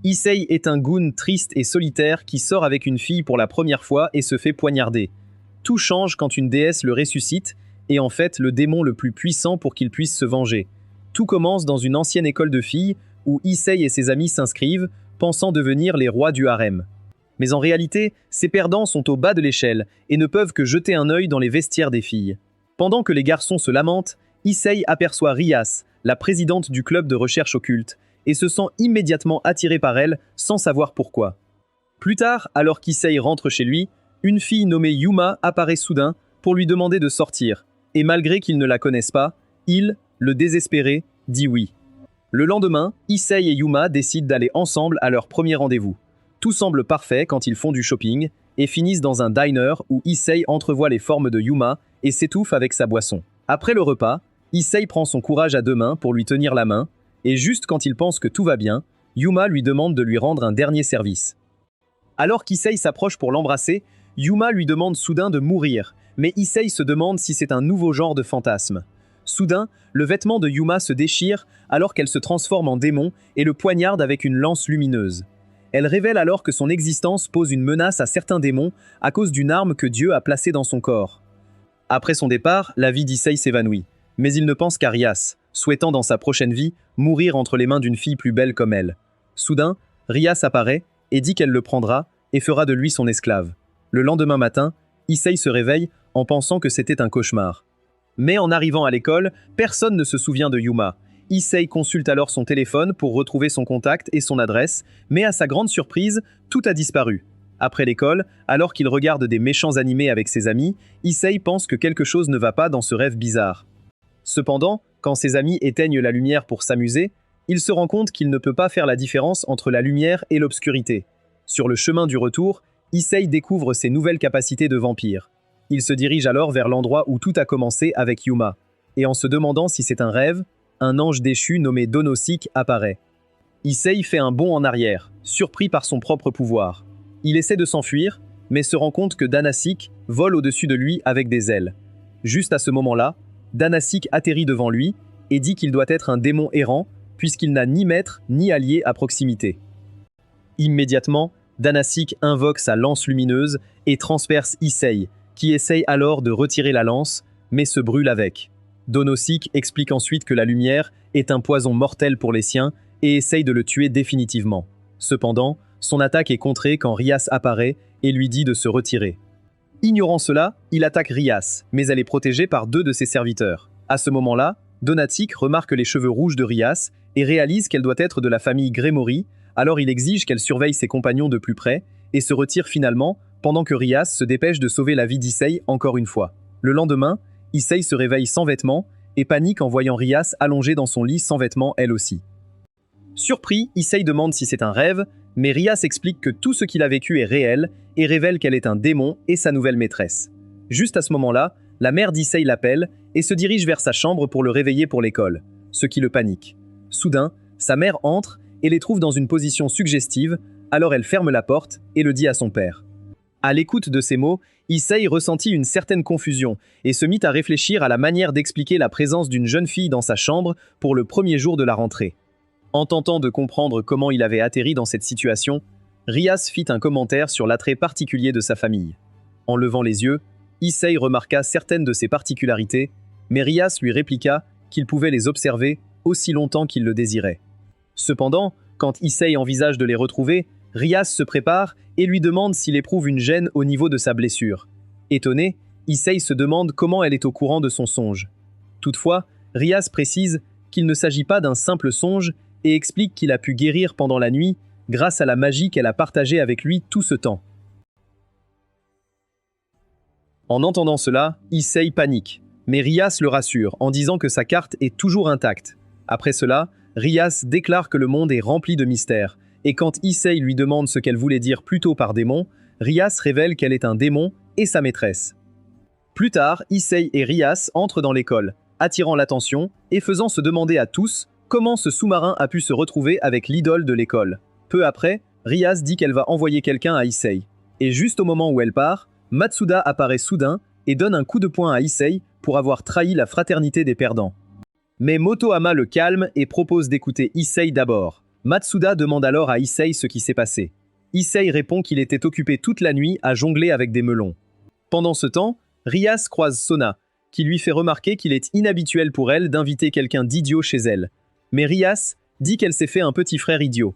Issei est un goon triste et solitaire qui sort avec une fille pour la première fois et se fait poignarder. Tout change quand une déesse le ressuscite, et en fait le démon le plus puissant pour qu'il puisse se venger. Tout commence dans une ancienne école de filles, où Issei et ses amis s'inscrivent, pensant devenir les rois du harem. Mais en réalité, ces perdants sont au bas de l'échelle, et ne peuvent que jeter un œil dans les vestiaires des filles. Pendant que les garçons se lamentent, Issei aperçoit Rias, la présidente du club de recherche occulte, et se sent immédiatement attiré par elle, sans savoir pourquoi. Plus tard, alors qu'Issei rentre chez lui, une fille nommée Yuma apparaît soudain pour lui demander de sortir, et malgré qu'il ne la connaisse pas, il, le désespéré, dit oui. Le lendemain, Issei et Yuma décident d'aller ensemble à leur premier rendez-vous. Tout semble parfait quand ils font du shopping, et finissent dans un diner où Issei entrevoit les formes de Yuma et s'étouffe avec sa boisson. Après le repas, Issei prend son courage à deux mains pour lui tenir la main, et juste quand il pense que tout va bien, Yuma lui demande de lui rendre un dernier service. Alors qu'Issei s'approche pour l'embrasser, Yuma lui demande soudain de mourir, mais Issei se demande si c'est un nouveau genre de fantasme. Soudain, le vêtement de Yuma se déchire alors qu'elle se transforme en démon et le poignarde avec une lance lumineuse. Elle révèle alors que son existence pose une menace à certains démons à cause d'une arme que Dieu a placée dans son corps. Après son départ, la vie d'Issei s'évanouit, mais il ne pense qu'à Rias, souhaitant dans sa prochaine vie mourir entre les mains d'une fille plus belle comme elle. Soudain, Rias apparaît et dit qu'elle le prendra et fera de lui son esclave. Le lendemain matin, Issei se réveille en pensant que c'était un cauchemar. Mais en arrivant à l'école, personne ne se souvient de Yuma. Issei consulte alors son téléphone pour retrouver son contact et son adresse, mais à sa grande surprise, tout a disparu. Après l'école, alors qu'il regarde des méchants animés avec ses amis, Issei pense que quelque chose ne va pas dans ce rêve bizarre. Cependant, quand ses amis éteignent la lumière pour s'amuser, il se rend compte qu'il ne peut pas faire la différence entre la lumière et l'obscurité. Sur le chemin du retour, Issei découvre ses nouvelles capacités de vampire. Il se dirige alors vers l'endroit où tout a commencé avec Yuma. Et en se demandant si c'est un rêve, un ange déchu nommé Donosik apparaît. Issei fait un bond en arrière, surpris par son propre pouvoir. Il essaie de s'enfuir, mais se rend compte que Danasik vole au-dessus de lui avec des ailes. Juste à ce moment-là, Danasik atterrit devant lui et dit qu'il doit être un démon errant puisqu'il n'a ni maître ni allié à proximité. Immédiatement, Danasik invoque sa lance lumineuse et transperce Issei, qui essaye alors de retirer la lance, mais se brûle avec. Donosik explique ensuite que la lumière est un poison mortel pour les siens et essaye de le tuer définitivement. Cependant, son attaque est contrée quand Rias apparaît et lui dit de se retirer. Ignorant cela, il attaque Rias, mais elle est protégée par deux de ses serviteurs. À ce moment-là, Donatik remarque les cheveux rouges de Rias et réalise qu'elle doit être de la famille Grémori, alors il exige qu'elle surveille ses compagnons de plus près et se retire finalement pendant que Rias se dépêche de sauver la vie d'Issei encore une fois. Le lendemain, Issei se réveille sans vêtements et panique en voyant Rias allongée dans son lit sans vêtements elle aussi. Surpris, Issei demande si c'est un rêve, mais Rias explique que tout ce qu'il a vécu est réel et révèle qu'elle est un démon et sa nouvelle maîtresse. Juste à ce moment-là, la mère d'Issei l'appelle et se dirige vers sa chambre pour le réveiller pour l'école, ce qui le panique. Soudain, sa mère entre et les trouve dans une position suggestive, alors elle ferme la porte et le dit à son père. À l'écoute de ces mots, Issei ressentit une certaine confusion et se mit à réfléchir à la manière d'expliquer la présence d'une jeune fille dans sa chambre pour le premier jour de la rentrée. En tentant de comprendre comment il avait atterri dans cette situation, Rias fit un commentaire sur l'attrait particulier de sa famille. En levant les yeux, Issei remarqua certaines de ses particularités, mais Rias lui répliqua qu'il pouvait les observer aussi longtemps qu'il le désirait. Cependant, quand Issei envisage de les retrouver, Rias se prépare et lui demande s'il éprouve une gêne au niveau de sa blessure. Étonné, Issei se demande comment elle est au courant de son songe. Toutefois, Rias précise qu'il ne s'agit pas d'un simple songe et explique qu'il a pu guérir pendant la nuit grâce à la magie qu'elle a partagée avec lui tout ce temps. En entendant cela, Issei panique, mais Rias le rassure en disant que sa carte est toujours intacte. Après cela, Rias déclare que le monde est rempli de mystères, et quand Issei lui demande ce qu'elle voulait dire plus tôt par démon, Rias révèle qu'elle est un démon et sa maîtresse. Plus tard, Issei et Rias entrent dans l'école, attirant l'attention et faisant se demander à tous comment ce sous-marin a pu se retrouver avec l'idole de l'école. Peu après, Rias dit qu'elle va envoyer quelqu'un à Issei. Et juste au moment où elle part, Matsuda apparaît soudain et donne un coup de poing à Issei pour avoir trahi la fraternité des perdants. Mais Motohama le calme et propose d'écouter Issei d'abord. Matsuda demande alors à Issei ce qui s'est passé. Issei répond qu'il était occupé toute la nuit à jongler avec des melons. Pendant ce temps, Rias croise Sona, qui lui fait remarquer qu'il est inhabituel pour elle d'inviter quelqu'un d'idiot chez elle. Mais Rias dit qu'elle s'est fait un petit frère idiot.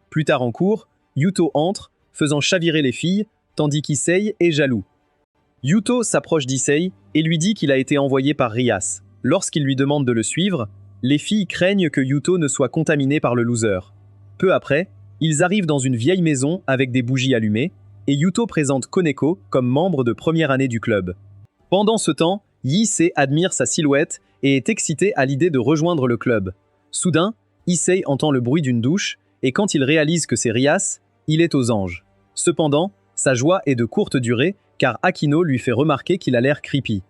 Plus tard en cours, Yuto entre, faisant chavirer les filles, tandis qu'Issei est jaloux. Yuto s'approche d'Issei et lui dit qu'il a été envoyé par Rias. Lorsqu'il lui demande de le suivre, les filles craignent que Yuto ne soit contaminé par le loser. Peu après, ils arrivent dans une vieille maison avec des bougies allumées, et Yuto présente Koneko comme membre de première année du club. Pendant ce temps, Issei admire sa silhouette et est excité à l'idée de rejoindre le club. Soudain, Issei entend le bruit d'une douche, et quand il réalise que c'est Rias, il est aux anges. Cependant, sa joie est de courte durée, car Akino lui fait remarquer qu'il a l'air creepy.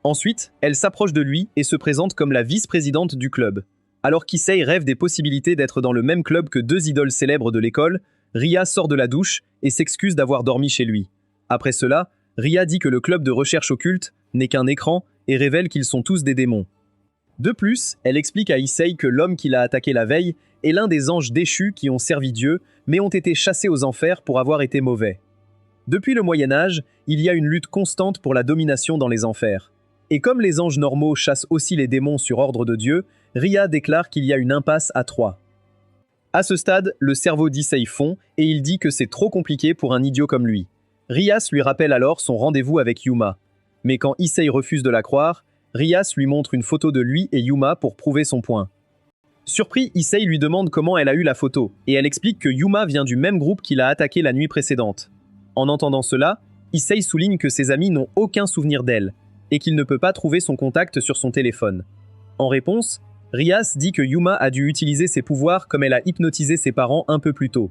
Ensuite, elle s'approche de lui et se présente comme la vice-présidente du club. Alors qu'Issei rêve des possibilités d'être dans le même club que deux idoles célèbres de l'école, Ria sort de la douche et s'excuse d'avoir dormi chez lui. Après cela, Ria dit que le club de recherche occulte n'est qu'un écran et révèle qu'ils sont tous des démons. De plus, elle explique à Issei que l'homme qui l'a attaqué la veille est l'un des anges déchus qui ont servi Dieu, mais ont été chassés aux enfers pour avoir été mauvais. Depuis le Moyen-Âge, il y a une lutte constante pour la domination dans les enfers. Et comme les anges normaux chassent aussi les démons sur ordre de Dieu, Ria déclare qu'il y a une impasse à 3. À ce stade, le cerveau d'Issei fond et il dit que c'est trop compliqué pour un idiot comme lui. Rias lui rappelle alors son rendez-vous avec Yuma. Mais quand Issei refuse de la croire, Rias lui montre une photo de lui et Yuma pour prouver son point. Surpris, Issei lui demande comment elle a eu la photo, et elle explique que Yuma vient du même groupe qui l'a attaqué la nuit précédente. En entendant cela, Issei souligne que ses amis n'ont aucun souvenir d'elle, et qu'il ne peut pas trouver son contact sur son téléphone. En réponse, Rias dit que Yuma a dû utiliser ses pouvoirs comme elle a hypnotisé ses parents un peu plus tôt.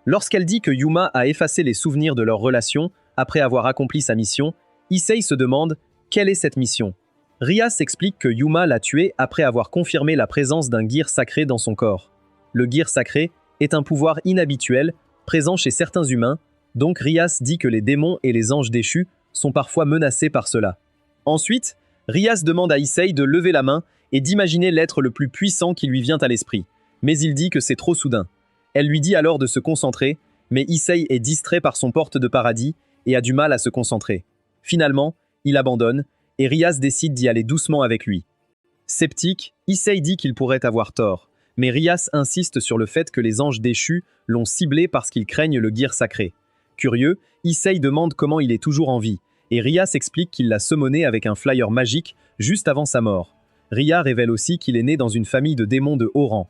Lorsqu'elle dit que Yuma a effacé les souvenirs de leur relation après avoir accompli sa mission, Issei se demande « Quelle est cette mission ?» Rias explique que Yuma l'a tué après avoir confirmé la présence d'un gear sacré dans son corps. Le gear sacré est un pouvoir inhabituel, présent chez certains humains, donc Rias dit que les démons et les anges déchus sont parfois menacés par cela. Ensuite, Rias demande à Issei de lever la main et d'imaginer l'être le plus puissant qui lui vient à l'esprit. Mais il dit que c'est trop soudain. Elle lui dit alors de se concentrer, mais Issei est distrait par son porte de paradis et a du mal à se concentrer. Finalement, il abandonne et Rias décide d'y aller doucement avec lui. Sceptique, Issei dit qu'il pourrait avoir tort, mais Rias insiste sur le fait que les anges déchus l'ont ciblé parce qu'ils craignent le gear sacré. Curieux, Issei demande comment il est toujours en vie, et Rias explique qu'il l'a summoné avec un flyer magique juste avant sa mort. Ria révèle aussi qu'il est né dans une famille de démons de haut rang.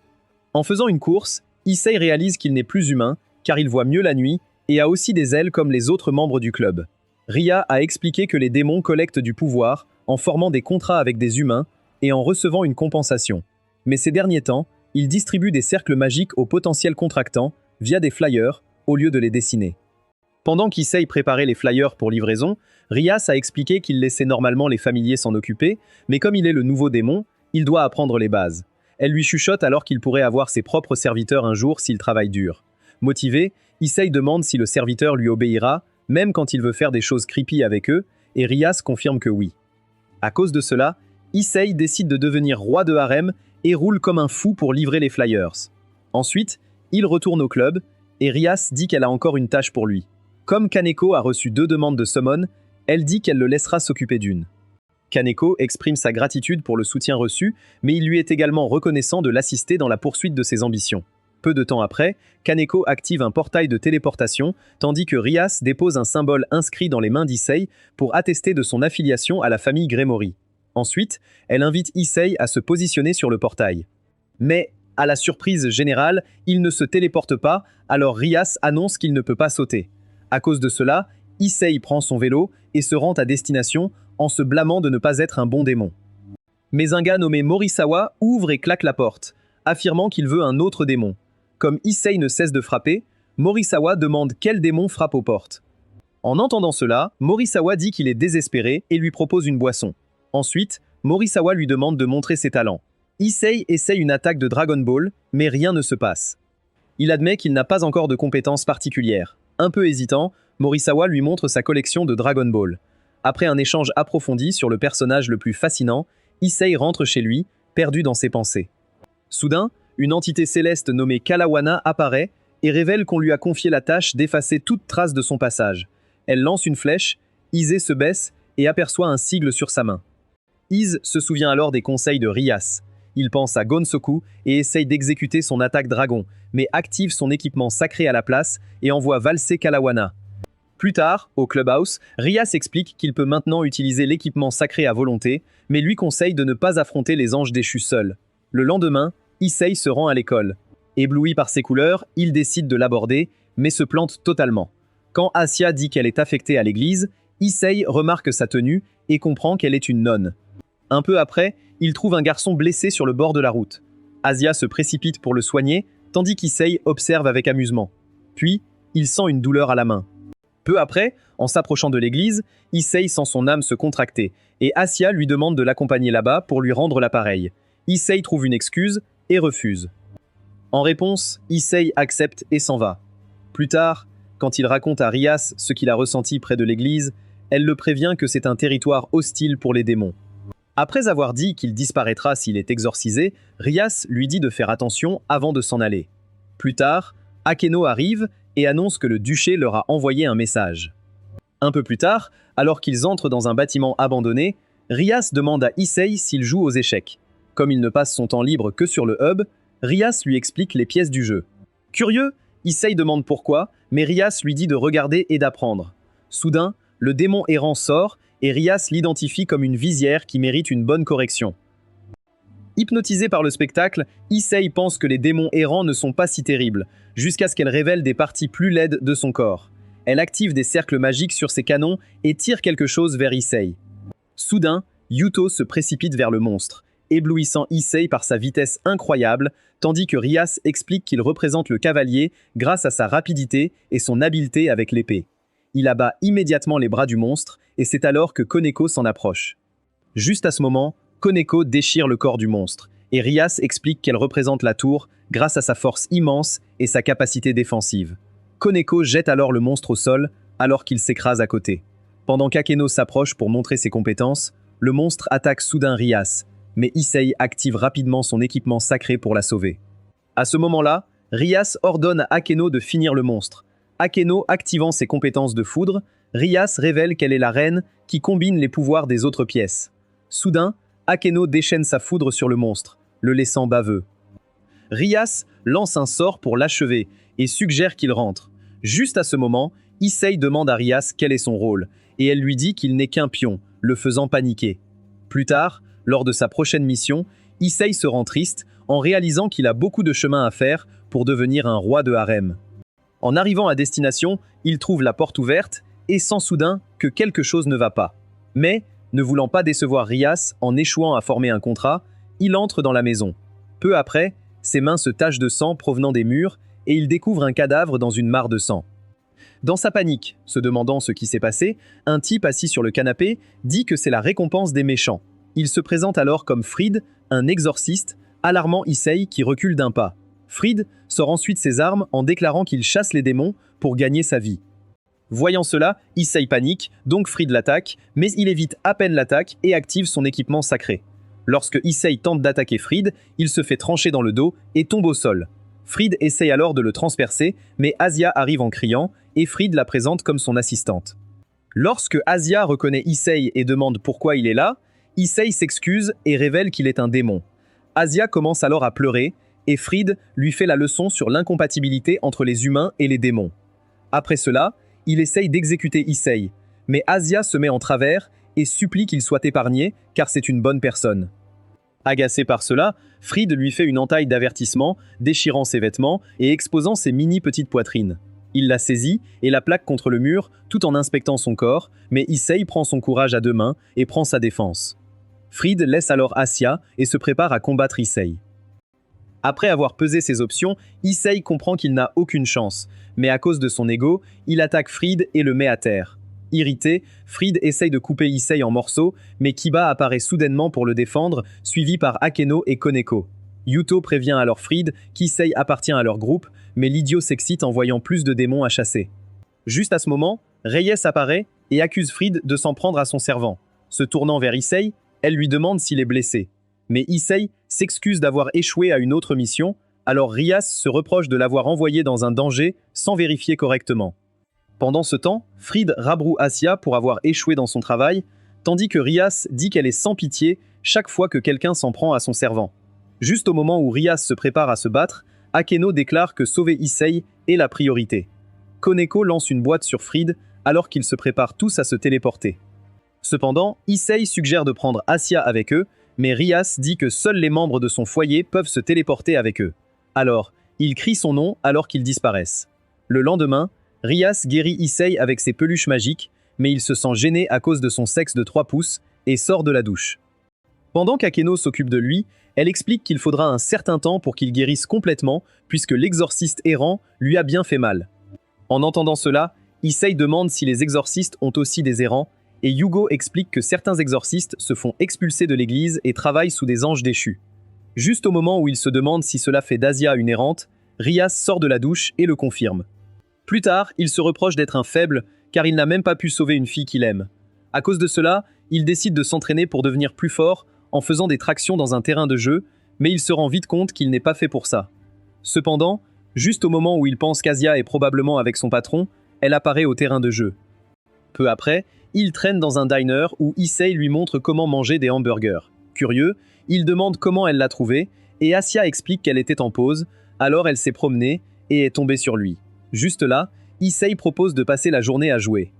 En faisant une course, Issei réalise qu'il n'est plus humain, car il voit mieux la nuit, et a aussi des ailes comme les autres membres du club. Ria a expliqué que les démons collectent du pouvoir en formant des contrats avec des humains et en recevant une compensation. Mais ces derniers temps, ils distribuent des cercles magiques aux potentiels contractants via des flyers au lieu de les dessiner. Pendant qu'Issei préparait les flyers pour livraison, Rias a expliqué qu'il laissait normalement les familiers s'en occuper, mais comme il est le nouveau démon, il doit apprendre les bases. Elle lui chuchote alors qu'il pourrait avoir ses propres serviteurs un jour s'il travaille dur. Motivé, Issei demande si le serviteur lui obéira, même quand il veut faire des choses creepy avec eux, et Rias confirme que oui. À cause de cela, Issei décide de devenir roi de harem et roule comme un fou pour livrer les flyers. Ensuite, il retourne au club, et Rias dit qu'elle a encore une tâche pour lui. Comme Kaneko a reçu 2 demandes de summon, elle dit qu'elle le laissera s'occuper d'une. Kaneko exprime sa gratitude pour le soutien reçu, mais il lui est également reconnaissant de l'assister dans la poursuite de ses ambitions. Peu de temps après, Kaneko active un portail de téléportation, tandis que Rias dépose un symbole inscrit dans les mains d'Issei pour attester de son affiliation à la famille Gremory. Ensuite, elle invite Issei à se positionner sur le portail. Mais, à la surprise générale, il ne se téléporte pas, alors Rias annonce qu'il ne peut pas sauter. À cause de cela, Issei prend son vélo et se rend à destination en se blâmant de ne pas être un bon démon. Mais un gars nommé Morisawa ouvre et claque la porte, affirmant qu'il veut un autre démon. Comme Issei ne cesse de frapper, Morisawa demande quel démon frappe aux portes. En entendant cela, Morisawa dit qu'il est désespéré et lui propose une boisson. Ensuite, Morisawa lui demande de montrer ses talents. Issei essaye une attaque de Dragon Ball, mais rien ne se passe. Il admet qu'il n'a pas encore de compétences particulières. Un peu hésitant, Morisawa lui montre sa collection de Dragon Ball. Après un échange approfondi sur le personnage le plus fascinant, Issei rentre chez lui, perdu dans ses pensées. Soudain, Une entité céleste nommée Kalawana apparaît et révèle qu'on lui a confié la tâche d'effacer toute trace de son passage. Elle lance une flèche, Ise se baisse et aperçoit un sigle sur sa main. Ise se souvient alors des conseils de Rias. Il pense à Gonsoku et essaye d'exécuter son attaque dragon, mais active son équipement sacré à la place et envoie valser Kalawana. Plus tard, au clubhouse, Rias explique qu'il peut maintenant utiliser l'équipement sacré à volonté, mais lui conseille de ne pas affronter les anges déchus seul. Le lendemain, Issei se rend à l'école. Ébloui par ses couleurs, il décide de l'aborder, mais se plante totalement. Quand Asia dit qu'elle est affectée à l'église, Issei remarque sa tenue et comprend qu'elle est une nonne. Un peu après, il trouve un garçon blessé sur le bord de la route. Asia se précipite pour le soigner, tandis qu'Issei observe avec amusement. Puis, il sent une douleur à la main. Peu après, en s'approchant de l'église, Issei sent son âme se contracter, et Asia lui demande de l'accompagner là-bas pour lui rendre l'appareil. Issei trouve une excuse et refuse. En réponse, Issei accepte et s'en va. Plus tard, quand il raconte à Rias ce qu'il a ressenti près de l'église, elle le prévient que c'est un territoire hostile pour les démons. Après avoir dit qu'il disparaîtra s'il est exorcisé, Rias lui dit de faire attention avant de s'en aller. Plus tard, Akeno arrive et annonce que le duché leur a envoyé un message. Un peu plus tard, alors qu'ils entrent dans un bâtiment abandonné, Rias demande à Issei s'il joue aux échecs. Comme il ne passe son temps libre que sur le hub, Rias lui explique les pièces du jeu. Curieux, Issei demande pourquoi, mais Rias lui dit de regarder et d'apprendre. Soudain, le démon errant sort et Rias l'identifie comme une visière qui mérite une bonne correction. Hypnotisé par le spectacle, Issei pense que les démons errants ne sont pas si terribles, jusqu'à ce qu'elle révèle des parties plus laides de son corps. Elle active des cercles magiques sur ses canons et tire quelque chose vers Issei. Soudain, Yuto se précipite vers le monstre, éblouissant Issei par sa vitesse incroyable, tandis que Rias explique qu'il représente le cavalier grâce à sa rapidité et son habileté avec l'épée. Il abat immédiatement les bras du monstre, et c'est alors que Koneko s'en approche. Juste à ce moment, Koneko déchire le corps du monstre, et Rias explique qu'elle représente la tour grâce à sa force immense et sa capacité défensive. Koneko jette alors le monstre au sol, alors qu'il s'écrase à côté. Pendant qu'Akeno s'approche pour montrer ses compétences, le monstre attaque soudain Rias, mais Issei active rapidement son équipement sacré pour la sauver. À ce moment-là, Rias ordonne à Akeno de finir le monstre. Akeno activant ses compétences de foudre, Rias révèle qu'elle est la reine qui combine les pouvoirs des autres pièces. Soudain, Akeno déchaîne sa foudre sur le monstre, le laissant baveux. Rias lance un sort pour l'achever et suggère qu'il rentre. Juste à ce moment, Issei demande à Rias quel est son rôle, et elle lui dit qu'il n'est qu'un pion, le faisant paniquer. Plus tard, lors de sa prochaine mission, Issei se rend triste en réalisant qu'il a beaucoup de chemin à faire pour devenir un roi de harem. En arrivant à destination, il trouve la porte ouverte et sent soudain que quelque chose ne va pas. Mais, ne voulant pas décevoir Rias en échouant à former un contrat, il entre dans la maison. Peu après, ses mains se tachent de sang provenant des murs et il découvre un cadavre dans une mare de sang. Dans sa panique, se demandant ce qui s'est passé, un type assis sur le canapé dit que c'est la récompense des méchants. Il se présente alors comme Fried, un exorciste, alarmant Issei qui recule d'un pas. Fried sort ensuite ses armes en déclarant qu'il chasse les démons pour gagner sa vie. Voyant cela, Issei panique, donc Fried l'attaque, mais il évite à peine l'attaque et active son équipement sacré. Lorsque Issei tente d'attaquer Fried, il se fait trancher dans le dos et tombe au sol. Fried essaye alors de le transpercer, mais Asia arrive en criant et Fried la présente comme son assistante. Lorsque Asia reconnaît Issei et demande pourquoi il est là, Issei s'excuse et révèle qu'il est un démon. Asia commence alors à pleurer et Fried lui fait la leçon sur l'incompatibilité entre les humains et les démons. Après cela, il essaye d'exécuter Issei, mais Asia se met en travers et supplie qu'il soit épargné car c'est une bonne personne. Agacé par cela, Fried lui fait une entaille d'avertissement, déchirant ses vêtements et exposant ses mini-petites poitrines. Il la saisit et la plaque contre le mur tout en inspectant son corps, mais Issei prend son courage à deux mains et prend sa défense. Fried laisse alors Asia et se prépare à combattre Issei. Après avoir pesé ses options, Issei comprend qu'il n'a aucune chance, mais à cause de son ego, il attaque Fried et le met à terre. Irrité, Fried essaye de couper Issei en morceaux, mais Kiba apparaît soudainement pour le défendre, suivi par Akeno et Koneko. Yuto prévient alors Fried qu'Issei appartient à leur groupe, mais l'idiot s'excite en voyant plus de démons à chasser. Juste à ce moment, Reyes apparaît et accuse Fried de s'en prendre à son servant. Se tournant vers Issei, elle lui demande s'il est blessé. Mais Issei s'excuse d'avoir échoué à une autre mission, Alors Rias se reproche de l'avoir envoyé dans un danger sans vérifier correctement. Pendant ce temps, Fried rabroue Asya pour avoir échoué dans son travail, tandis que Rias dit qu'elle est sans pitié chaque fois que quelqu'un s'en prend à son servant. Juste au moment où Rias se prépare à se battre, Akeno déclare que sauver Issei est la priorité. Koneko lance une boîte sur Fried alors qu'ils se préparent tous à se téléporter. Cependant, Issei suggère de prendre Asya avec eux, mais Rias dit que seuls les membres de son foyer peuvent se téléporter avec eux. Alors, il crie son nom alors qu'ils disparaissent. Le lendemain, Rias guérit Issei avec ses peluches magiques, mais il se sent gêné à cause de son sexe de 3 pouces et sort de la douche. Pendant qu'Akeno s'occupe de lui, elle explique qu'il faudra un certain temps pour qu'il guérisse complètement, puisque l'exorciste errant lui a bien fait mal. En entendant cela, Issei demande si les exorcistes ont aussi des errants, et Yugo explique que certains exorcistes se font expulser de l'église et travaillent sous des anges déchus. Juste au moment où il se demande si cela fait d'Asya une errante, Rias sort de la douche et le confirme. Plus tard, il se reproche d'être un faible, car il n'a même pas pu sauver une fille qu'il aime. À cause de cela, il décide de s'entraîner pour devenir plus fort en faisant des tractions dans un terrain de jeu, mais il se rend vite compte qu'il n'est pas fait pour ça. Cependant, juste au moment où il pense qu'Asya est probablement avec son patron, elle apparaît au terrain de jeu. Peu après, il traîne dans un diner où Issei lui montre comment manger des hamburgers. Curieux, il demande comment elle l'a trouvé, et Asya explique qu'elle était en pause, alors elle s'est promenée et est tombée sur lui. Juste là, Issei propose de passer la journée à jouer.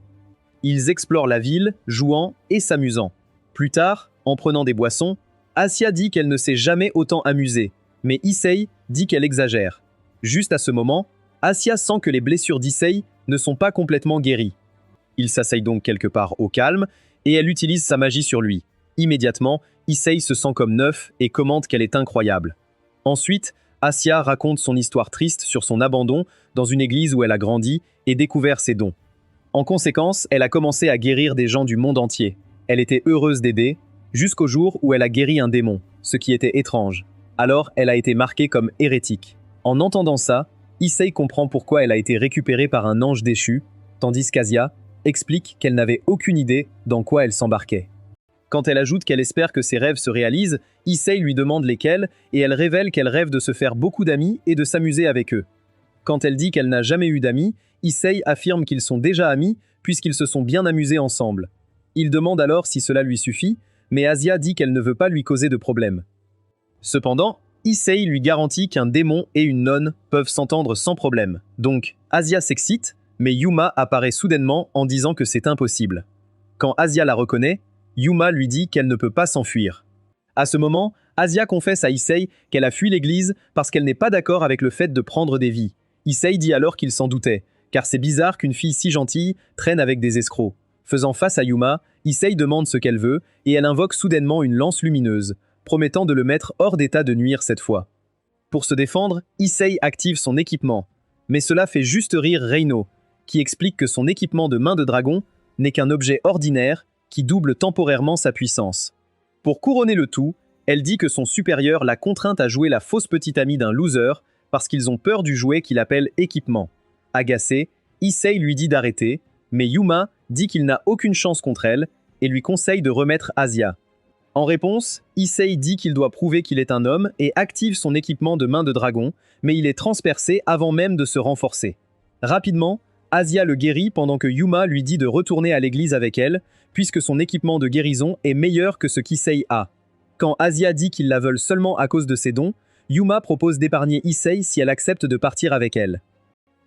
Ils explorent la ville, jouant et s'amusant. Plus tard, en prenant des boissons, Asya dit qu'elle ne s'est jamais autant amusée, mais Issei dit qu'elle exagère. Juste à ce moment, Asya sent que les blessures d'Issei ne sont pas complètement guéries. Il s'asseye donc quelque part au calme, et elle utilise sa magie sur lui. Immédiatement, Issei se sent comme neuf et commente qu'elle est incroyable. Ensuite, Asya raconte son histoire triste sur son abandon dans une église où elle a grandi et découvert ses dons. En conséquence, elle a commencé à guérir des gens du monde entier. Elle était heureuse d'aider, jusqu'au jour où elle a guéri un démon, ce qui était étrange. Alors, elle a été marquée comme hérétique. En entendant ça, Issei comprend pourquoi elle a été récupérée par un ange déchu, tandis qu'Asya explique qu'elle n'avait aucune idée dans quoi elle s'embarquait. Quand elle ajoute qu'elle espère que ses rêves se réalisent, Issei lui demande lesquels et elle révèle qu'elle rêve de se faire beaucoup d'amis et de s'amuser avec eux. Quand elle dit qu'elle n'a jamais eu d'amis, Issei affirme qu'ils sont déjà amis puisqu'ils se sont bien amusés ensemble. Il demande alors si cela lui suffit, mais Asya dit qu'elle ne veut pas lui causer de problème. Cependant, Issei lui garantit qu'un démon et une nonne peuvent s'entendre sans problème. Donc, Asya s'excite, mais Yuma apparaît soudainement en disant que c'est impossible. Quand Asya la reconnaît, Yuma lui dit qu'elle ne peut pas s'enfuir. À ce moment, Asya confesse à Issei qu'elle a fui l'église parce qu'elle n'est pas d'accord avec le fait de prendre des vies. Issei dit alors qu'il s'en doutait, car c'est bizarre qu'une fille si gentille traîne avec des escrocs. Faisant face à Yuma, Issei demande ce qu'elle veut et elle invoque soudainement une lance lumineuse, promettant de le mettre hors d'état de nuire cette fois. Pour se défendre, Issei active son équipement, mais cela fait juste rire Reino, qui explique que son équipement de main de dragon n'est qu'un objet ordinaire qui double temporairement sa puissance. Pour couronner le tout, elle dit que son supérieur l'a contrainte à jouer la fausse petite amie d'un loser parce qu'ils ont peur du jouet qu'il appelle équipement. Agacé, Issei lui dit d'arrêter, mais Yuma dit qu'il n'a aucune chance contre elle et lui conseille de remettre Asya. En réponse, Issei dit qu'il doit prouver qu'il est un homme et active son équipement de main de dragon, mais il est transpercé avant même de se renforcer. Rapidement, Asya le guérit pendant que Yuma lui dit de retourner à l'église avec elle, puisque son équipement de guérison est meilleur que ce qu'Issei a. Quand Asya dit qu'ils la veulent seulement à cause de ses dons, Yuma propose d'épargner Issei si elle accepte de partir avec elle.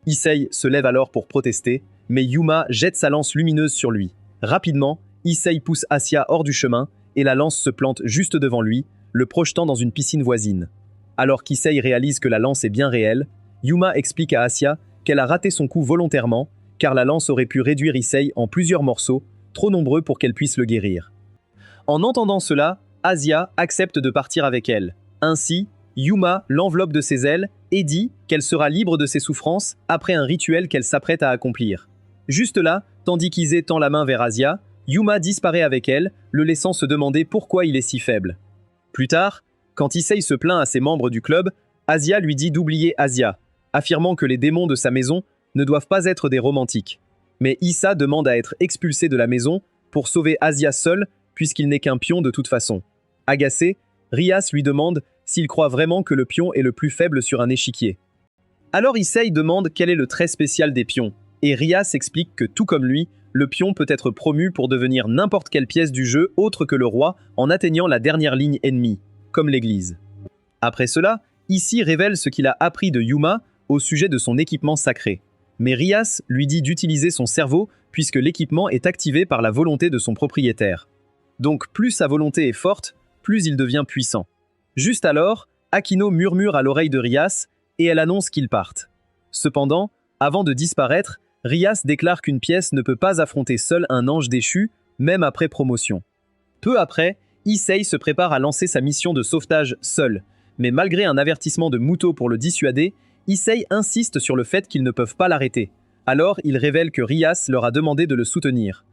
Issei se lève alors pour protester, mais Yuma jette sa lance lumineuse sur lui. Rapidement, Issei pousse Asya hors du chemin, et la lance se plante juste devant lui, le projetant dans une piscine voisine. Alors qu'Issei réalise que la lance est bien réelle, Yuma explique à Asya qu'elle a raté son coup volontairement, car la lance aurait pu réduire Issei en plusieurs morceaux, trop nombreux pour qu'elle puisse le guérir. En entendant cela, Asya accepte de partir avec elle. Ainsi, Yuma l'enveloppe de ses ailes et dit qu'elle sera libre de ses souffrances après un rituel qu'elle s'apprête à accomplir. Juste là, tandis qu'Issei tend la main vers Asya, Yuma disparaît avec elle, le laissant se demander pourquoi il est si faible. Plus tard, quand Issei se plaint à ses membres du club, Asya lui dit d'oublier Asya, affirmant que les démons de sa maison ne doivent pas être des romantiques. Mais Issa demande à être expulsé de la maison pour sauver Asya seul, puisqu'il n'est qu'un pion de toute façon. Agacé, Rias lui demande s'il croit vraiment que le pion est le plus faible sur un échiquier. Alors Issei demande quel est le trait spécial des pions, et Rias explique que tout comme lui, le pion peut être promu pour devenir n'importe quelle pièce du jeu autre que le roi en atteignant la dernière ligne ennemie, comme l'église. Après cela, Issei révèle ce qu'il a appris de Yuma au sujet de son équipement sacré. Mais Rias lui dit d'utiliser son cerveau puisque l'équipement est activé par la volonté de son propriétaire. Donc plus sa volonté est forte, plus il devient puissant. Juste alors, Akino murmure à l'oreille de Rias et elle annonce qu'ils partent. Cependant, avant de disparaître, Rias déclare qu'une pièce ne peut pas affronter seul un ange déchu, même après promotion. Peu après, Issei se prépare à lancer sa mission de sauvetage seul, mais malgré un avertissement de Muto pour le dissuader, Issei insiste sur le fait qu'ils ne peuvent pas l'arrêter. Alors, il révèle que Rias leur a demandé de le soutenir.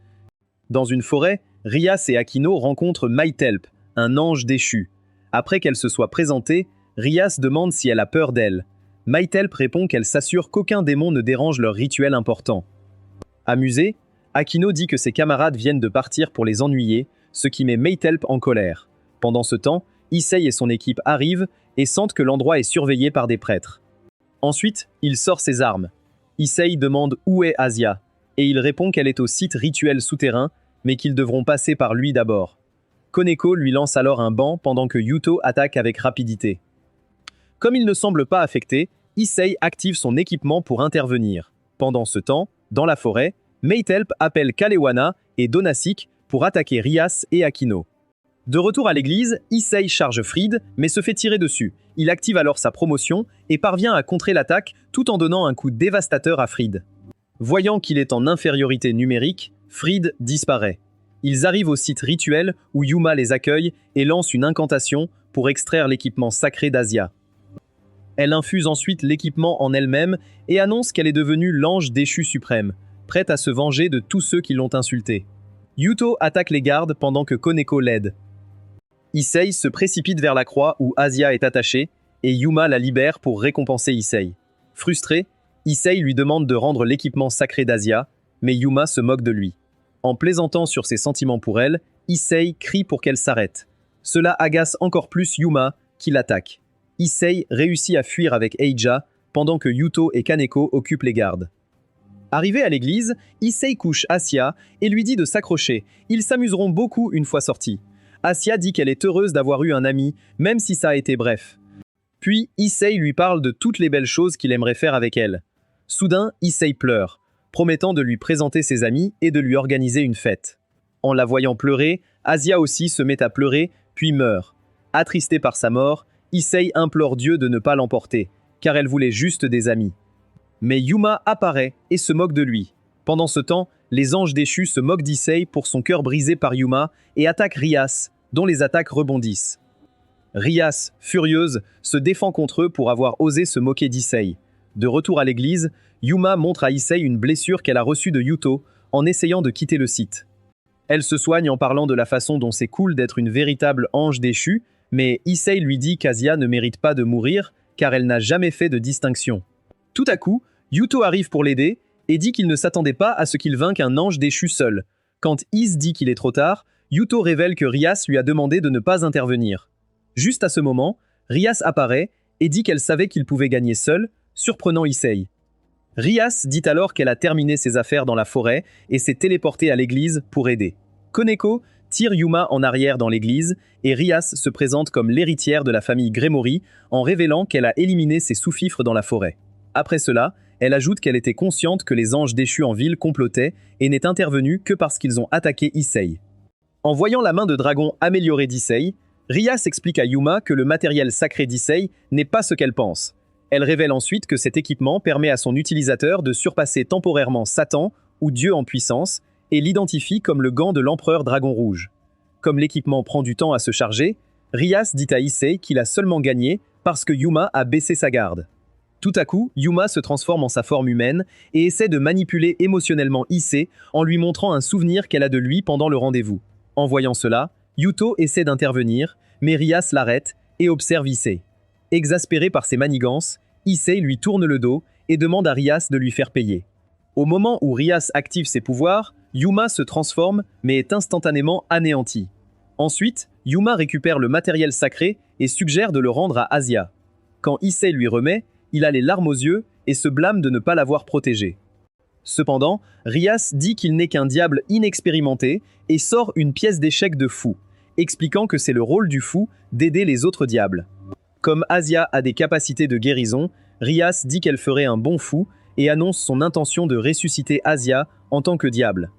Dans une forêt, Rias et Akino rencontrent Maitelp, un ange déchu. Après qu'elle se soit présentée, Rias demande si elle a peur d'elle. Maitelp répond qu'elle s'assure qu'aucun démon ne dérange leur rituel important. Amusé, Akino dit que ses camarades viennent de partir pour les ennuyer, ce qui met Maitelp en colère. Pendant ce temps, Issei et son équipe arrivent et sentent que l'endroit est surveillé par des prêtres. Ensuite, il sort ses armes. Issei demande où est Asia, et il répond qu'elle est au site rituel souterrain, mais qu'ils devront passer par lui d'abord. Koneko lui lance alors un banc pendant que Yuto attaque avec rapidité. Comme il ne semble pas affecté, Issei active son équipement pour intervenir. Pendant ce temps, dans la forêt, Maitelp appelle Kalewana et Donasik pour attaquer Rias et Akino. De retour à l'église, Issei charge Fried, mais se fait tirer dessus. Il active alors sa promotion et parvient à contrer l'attaque tout en donnant un coup dévastateur à Fried. Voyant qu'il est en infériorité numérique, Fried disparaît. Ils arrivent au site rituel où Yuma les accueille et lance une incantation pour extraire l'équipement sacré d'Asia. Elle infuse ensuite l'équipement en elle-même et annonce qu'elle est devenue l'ange déchu suprême, prête à se venger de tous ceux qui l'ont insultée. Yuto attaque les gardes pendant que Koneko l'aide. Issei se précipite vers la croix où Asia est attachée et Yuma la libère pour récompenser Issei. Frustré, Issei lui demande de rendre l'équipement sacré d'Asia, mais Yuma se moque de lui. En plaisantant sur ses sentiments pour elle, Issei crie pour qu'elle s'arrête. Cela agace encore plus Yuma, qui l'attaque. Issei réussit à fuir avec Eija, pendant que Yuto et Kaneko occupent les gardes. Arrivé à l'église, Issei couche Asia et lui dit de s'accrocher. Ils s'amuseront beaucoup une fois sortis. Asia dit qu'elle est heureuse d'avoir eu un ami, même si ça a été bref. Puis Issei lui parle de toutes les belles choses qu'il aimerait faire avec elle. Soudain, Issei pleure, promettant de lui présenter ses amis et de lui organiser une fête. En la voyant pleurer, Asia aussi se met à pleurer, puis meurt. Attristée par sa mort, Issei implore Dieu de ne pas l'emporter, car elle voulait juste des amis. Mais Yuma apparaît et se moque de lui. Pendant ce temps, les anges déchus se moquent d'Issei pour son cœur brisé par Yuma et attaquent Rias, dont les attaques rebondissent. Rias, furieuse, se défend contre eux pour avoir osé se moquer d'Issei. De retour à l'église, Yuma montre à Issei une blessure qu'elle a reçue de Yuto en essayant de quitter le site. Elle se soigne en parlant de la façon dont c'est cool d'être une véritable ange déchu, mais Issei lui dit qu'Asia ne mérite pas de mourir car elle n'a jamais fait de distinction. Tout à coup, Yuto arrive pour l'aider et dit qu'il ne s'attendait pas à ce qu'il vainque un ange déchu seul. Quand Is dit qu'il est trop tard, Yuto révèle que Rias lui a demandé de ne pas intervenir. Juste à ce moment, Rias apparaît et dit qu'elle savait qu'il pouvait gagner seul, surprenant Issei. Rias dit alors qu'elle a terminé ses affaires dans la forêt et s'est téléportée à l'église pour aider. Koneko tire Yuma en arrière dans l'église et Rias se présente comme l'héritière de la famille Gremory en révélant qu'elle a éliminé ses sous-fifres dans la forêt. Après cela, elle ajoute qu'elle était consciente que les anges déchus en ville complotaient et n'est intervenue que parce qu'ils ont attaqué Issei. En voyant la main de dragon améliorée d'Issei, Rias explique à Yuma que le matériel sacré d'Issei n'est pas ce qu'elle pense. Elle révèle ensuite que cet équipement permet à son utilisateur de surpasser temporairement Satan ou Dieu en puissance et l'identifie comme le gant de l'empereur Dragon Rouge. Comme l'équipement prend du temps à se charger, Rias dit à Issei qu'il a seulement gagné parce que Yuma a baissé sa garde. Tout à coup, Yuma se transforme en sa forme humaine et essaie de manipuler émotionnellement Issei en lui montrant un souvenir qu'elle a de lui pendant le rendez-vous. En voyant cela, Yuto essaie d'intervenir, mais Rias l'arrête et observe Issei. Exaspéré par ses manigances, Issei lui tourne le dos et demande à Rias de lui faire payer. Au moment où Rias active ses pouvoirs, Yuma se transforme mais est instantanément anéanti. Ensuite, Yuma récupère le matériel sacré et suggère de le rendre à Asia. Quand Issei lui remet, il a les larmes aux yeux et se blâme de ne pas l'avoir protégé. Cependant, Rias dit qu'il n'est qu'un diable inexpérimenté et sort une pièce d'échec de fou, expliquant que c'est le rôle du fou d'aider les autres diables. Comme Asia a des capacités de guérison, Rias dit qu'elle ferait un bon fou et annonce son intention de ressusciter Asia en tant que diable.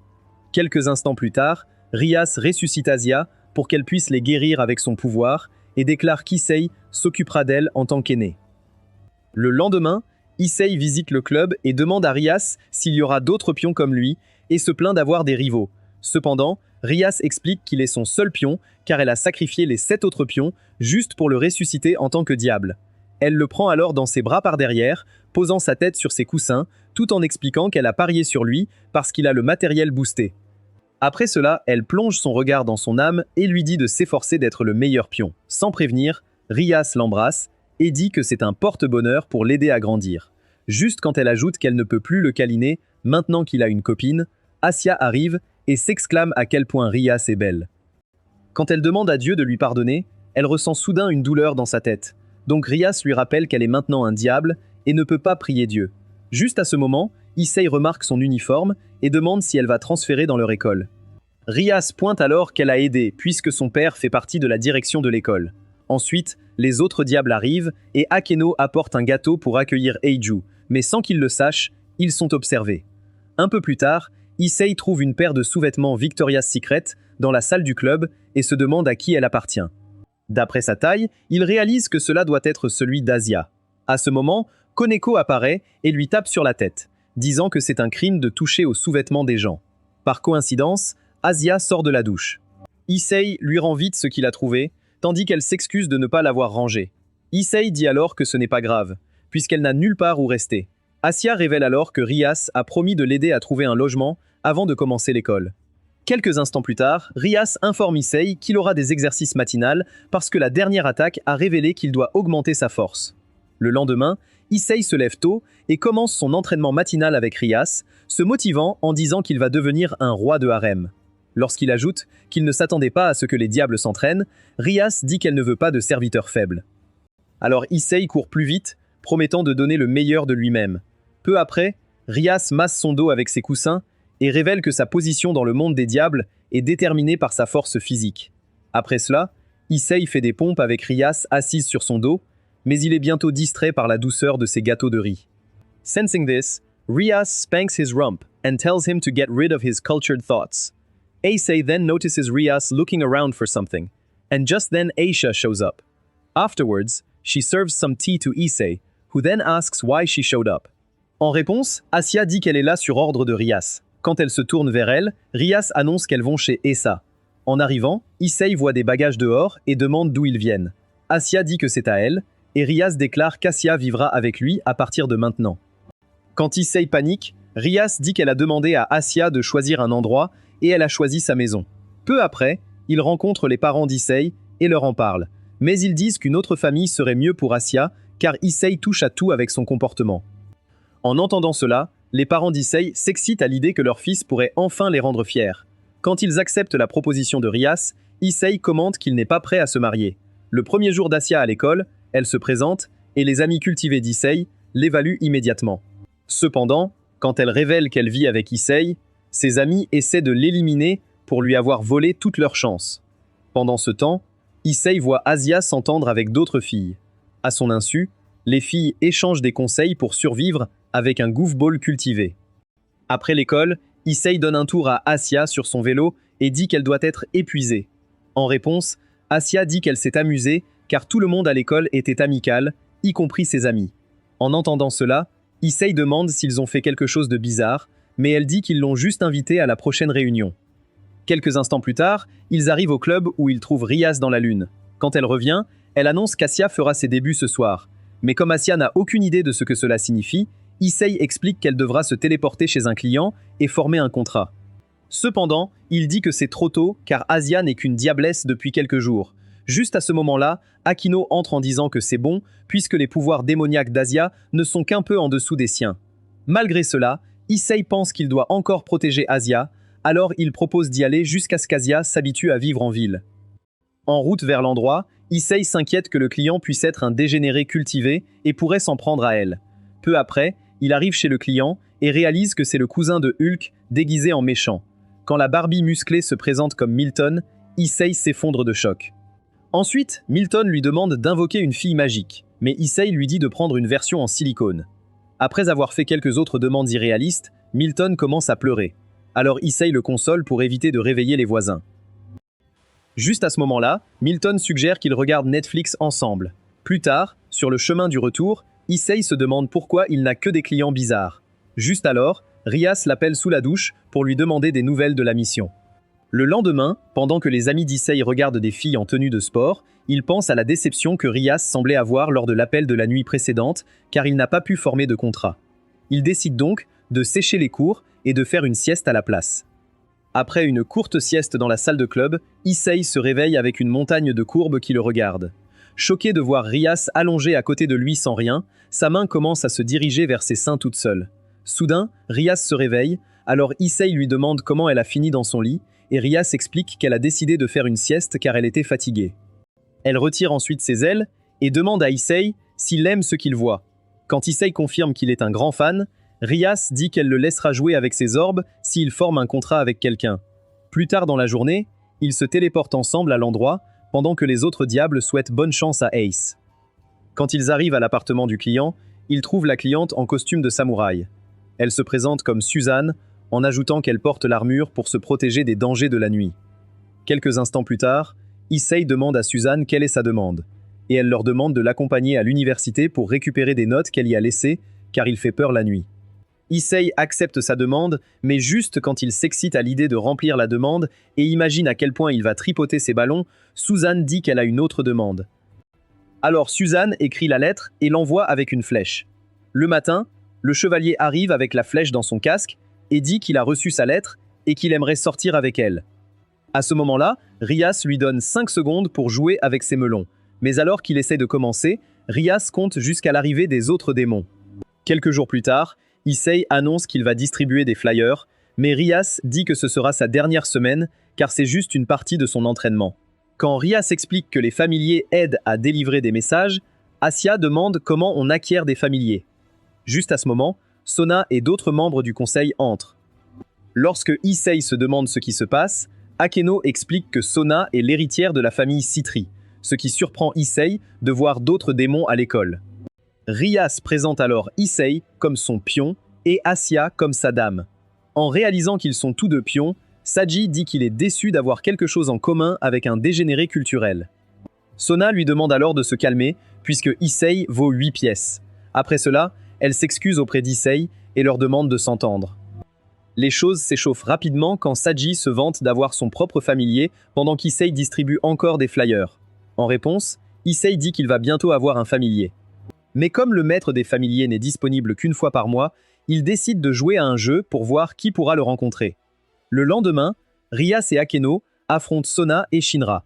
Quelques instants plus tard, Rias ressuscite Asia pour qu'elle puisse les guérir avec son pouvoir et déclare qu'Issei s'occupera d'elle en tant qu'aînée. Le lendemain, Issei visite le club et demande à Rias s'il y aura d'autres pions comme lui et se plaint d'avoir des rivaux. Cependant, Rias explique qu'il est son seul pion car elle a sacrifié les 7 autres pions juste pour le ressusciter en tant que diable. Elle le prend alors dans ses bras par derrière, posant sa tête sur ses coussins, tout en expliquant qu'elle a parié sur lui parce qu'il a le matériel boosté. Après cela, elle plonge son regard dans son âme et lui dit de s'efforcer d'être le meilleur pion. Sans prévenir, Rias l'embrasse et dit que c'est un porte-bonheur pour l'aider à grandir. Juste quand elle ajoute qu'elle ne peut plus le câliner, maintenant qu'il a une copine, Asia arrive et s'exclame à quel point Rias est belle. Quand elle demande à Dieu de lui pardonner, elle ressent soudain une douleur dans sa tête. Donc Rias lui rappelle qu'elle est maintenant un diable et ne peut pas prier Dieu. Juste à ce moment, Issei remarque son uniforme et demande si elle va transférer dans leur école. Rias pointe alors qu'elle a aidé puisque son père fait partie de la direction de l'école. Ensuite, les autres diables arrivent et Akeno apporte un gâteau pour accueillir Eiju, mais sans qu'il le sache, ils sont observés. Un peu plus tard, Issei trouve une paire de sous-vêtements Victoria's Secret dans la salle du club et se demande à qui elle appartient. D'après sa taille, il réalise que cela doit être celui d'Asia. À ce moment, Koneko apparaît et lui tape sur la tête, disant que c'est un crime de toucher aux sous-vêtements des gens. Par coïncidence, Asia sort de la douche. Issei lui rend vite ce qu'il a trouvé, tandis qu'elle s'excuse de ne pas l'avoir rangé. Issei dit alors que ce n'est pas grave, puisqu'elle n'a nulle part où rester. Asia révèle alors que Rias a promis de l'aider à trouver un logement avant de commencer l'école. Quelques instants plus tard, Rias informe Issei qu'il aura des exercices matinales parce que la dernière attaque a révélé qu'il doit augmenter sa force. Le lendemain, Issei se lève tôt et commence son entraînement matinal avec Rias, se motivant en disant qu'il va devenir un roi de harem. Lorsqu'il ajoute qu'il ne s'attendait pas à ce que les diables s'entraînent, Rias dit qu'elle ne veut pas de serviteurs faibles. Alors Issei court plus vite, promettant de donner le meilleur de lui-même. Peu après, Rias masse son dos avec ses coussins et révèle que sa position dans le monde des diables est déterminée par sa force physique. Après cela, Issei fait des pompes avec Rias assise sur son dos, mais il est bientôt distrait par la douceur de ses gâteaux de riz. Sensing this, Rias spanks his rump and tells him to get rid of his cultured thoughts. Issei then notices Rias looking around for something, and just then Aisha shows up. Afterwards, she serves some tea to Issei, who then asks why she showed up. En réponse, Asia dit qu'elle est là sur ordre de Rias. Quand elle se tourne vers elle, Rias annonce qu'elles vont chez Essa. En arrivant, Issei voit des bagages dehors et demande d'où ils viennent. Asia dit que c'est à elle, et Rias déclare qu'Asia vivra avec lui à partir de maintenant. Quand Issei panique, Rias dit qu'elle a demandé à Asia de choisir un endroit et elle a choisi sa maison. Peu après, il rencontre les parents d'Issei et leur en parle. Mais ils disent qu'une autre famille serait mieux pour Asia car Issei touche à tout avec son comportement. En entendant cela, les parents d'Issei s'excitent à l'idée que leur fils pourrait enfin les rendre fiers. Quand ils acceptent la proposition de Rias, Issei commente qu'il n'est pas prêt à se marier. Le premier jour d'Asia à l'école, elle se présente et les amis cultivés d'Issei l'évaluent immédiatement. Cependant, quand elle révèle qu'elle vit avec Issei, ses amis essaient de l'éliminer pour lui avoir volé toute leur chance. Pendant ce temps, Issei voit Asia s'entendre avec d'autres filles. À son insu, les filles échangent des conseils pour survivre avec un goofball cultivé. Après l'école, Issei donne un tour à Asia sur son vélo et dit qu'elle doit être épuisée. En réponse, Asia dit qu'elle s'est amusée car tout le monde à l'école était amical, y compris ses amis. En entendant cela, Issei demande s'ils ont fait quelque chose de bizarre, mais elle dit qu'ils l'ont juste invitée à la prochaine réunion. Quelques instants plus tard, ils arrivent au club où ils trouvent Rias dans la lune. Quand elle revient, elle annonce qu'Asia fera ses débuts ce soir. Mais comme Asia n'a aucune idée de ce que cela signifie, Issei explique qu'elle devra se téléporter chez un client et former un contrat. Cependant, il dit que c'est trop tôt car Asia n'est qu'une diablesse depuis quelques jours. Juste à ce moment-là, Akino entre en disant que c'est bon puisque les pouvoirs démoniaques d'Asia ne sont qu'un peu en dessous des siens. Malgré cela, Issei pense qu'il doit encore protéger Asia, alors il propose d'y aller jusqu'à ce qu'Asia s'habitue à vivre en ville. En route vers l'endroit, Issei s'inquiète que le client puisse être un dégénéré cultivé et pourrait s'en prendre à elle. Peu après, il arrive chez le client et réalise que c'est le cousin de Hulk déguisé en méchant. Quand la Barbie musclée se présente comme Milton, Issei s'effondre de choc. Ensuite, Milton lui demande d'invoquer une fille magique, mais Issei lui dit de prendre une version en silicone. Après avoir fait quelques autres demandes irréalistes, Milton commence à pleurer. Alors Issei le console pour éviter de réveiller les voisins. Juste à ce moment-là, Milton suggère qu'ils regardent Netflix ensemble. Plus tard, sur le chemin du retour, Issei se demande pourquoi il n'a que des clients bizarres. Juste alors, Rias l'appelle sous la douche pour lui demander des nouvelles de la mission. Le lendemain, pendant que les amis d'Issei regardent des filles en tenue de sport, il pense à la déception que Rias semblait avoir lors de l'appel de la nuit précédente, car il n'a pas pu former de contrat. Il décide donc de sécher les cours et de faire une sieste à la place. Après une courte sieste dans la salle de club, Issei se réveille avec une montagne de courbes qui le regarde. Choqué de voir Rias allongé à côté de lui sans rien, sa main commence à se diriger vers ses seins toute seule. Soudain, Rias se réveille, alors Issei lui demande comment elle a fini dans son lit, et Rias explique qu'elle a décidé de faire une sieste car elle était fatiguée. Elle retire ensuite ses ailes et demande à Issei s'il aime ce qu'il voit. Quand Issei confirme qu'il est un grand fan, Rias dit qu'elle le laissera jouer avec ses orbes s'il forme un contrat avec quelqu'un. Plus tard dans la journée, ils se téléportent ensemble à l'endroit, pendant que les autres diables souhaitent bonne chance à Ace. Quand ils arrivent à l'appartement du client, ils trouvent la cliente en costume de samouraï. Elle se présente comme Suzanne, en ajoutant qu'elle porte l'armure pour se protéger des dangers de la nuit. Quelques instants plus tard, Issei demande à Suzanne quelle est sa demande, et elle leur demande de l'accompagner à l'université pour récupérer des notes qu'elle y a laissées, car il fait peur la nuit. Issei accepte sa demande, mais juste quand il s'excite à l'idée de remplir la demande et imagine à quel point il va tripoter ses ballons, Suzanne dit qu'elle a une autre demande. Alors Suzanne écrit la lettre et l'envoie avec une flèche. Le matin, le chevalier arrive avec la flèche dans son casque et dit qu'il a reçu sa lettre et qu'il aimerait sortir avec elle. À ce moment-là, Rias lui donne 5 secondes pour jouer avec ses melons. Mais alors qu'il essaie de commencer, Rias compte jusqu'à l'arrivée des autres démons. Quelques jours plus tard, Issei annonce qu'il va distribuer des flyers, mais Rias dit que ce sera sa dernière semaine, car c'est juste une partie de son entraînement. Quand Rias explique que les familiers aident à délivrer des messages, Asya demande comment on acquiert des familiers. Juste à ce moment, Sona et d'autres membres du conseil entrent. Lorsque Issei se demande ce qui se passe, Akeno explique que Sona est l'héritière de la famille Citri, ce qui surprend Issei de voir d'autres démons à l'école. Rias présente alors Issei comme son pion et Asya comme sa dame. En réalisant qu'ils sont tous deux pions, Saji dit qu'il est déçu d'avoir quelque chose en commun avec un dégénéré culturel. Sona lui demande alors de se calmer, puisque Issei vaut 8 pièces. Après cela, elle s'excuse auprès d'Issei et leur demande de s'entendre. Les choses s'échauffent rapidement quand Saji se vante d'avoir son propre familier pendant qu'Issei distribue encore des flyers. En réponse, Issei dit qu'il va bientôt avoir un familier. Mais comme le maître des familiers n'est disponible qu'une fois par mois, il décide de jouer à un jeu pour voir qui pourra le rencontrer. Le lendemain, Rias et Akeno affrontent Sona et Shinra.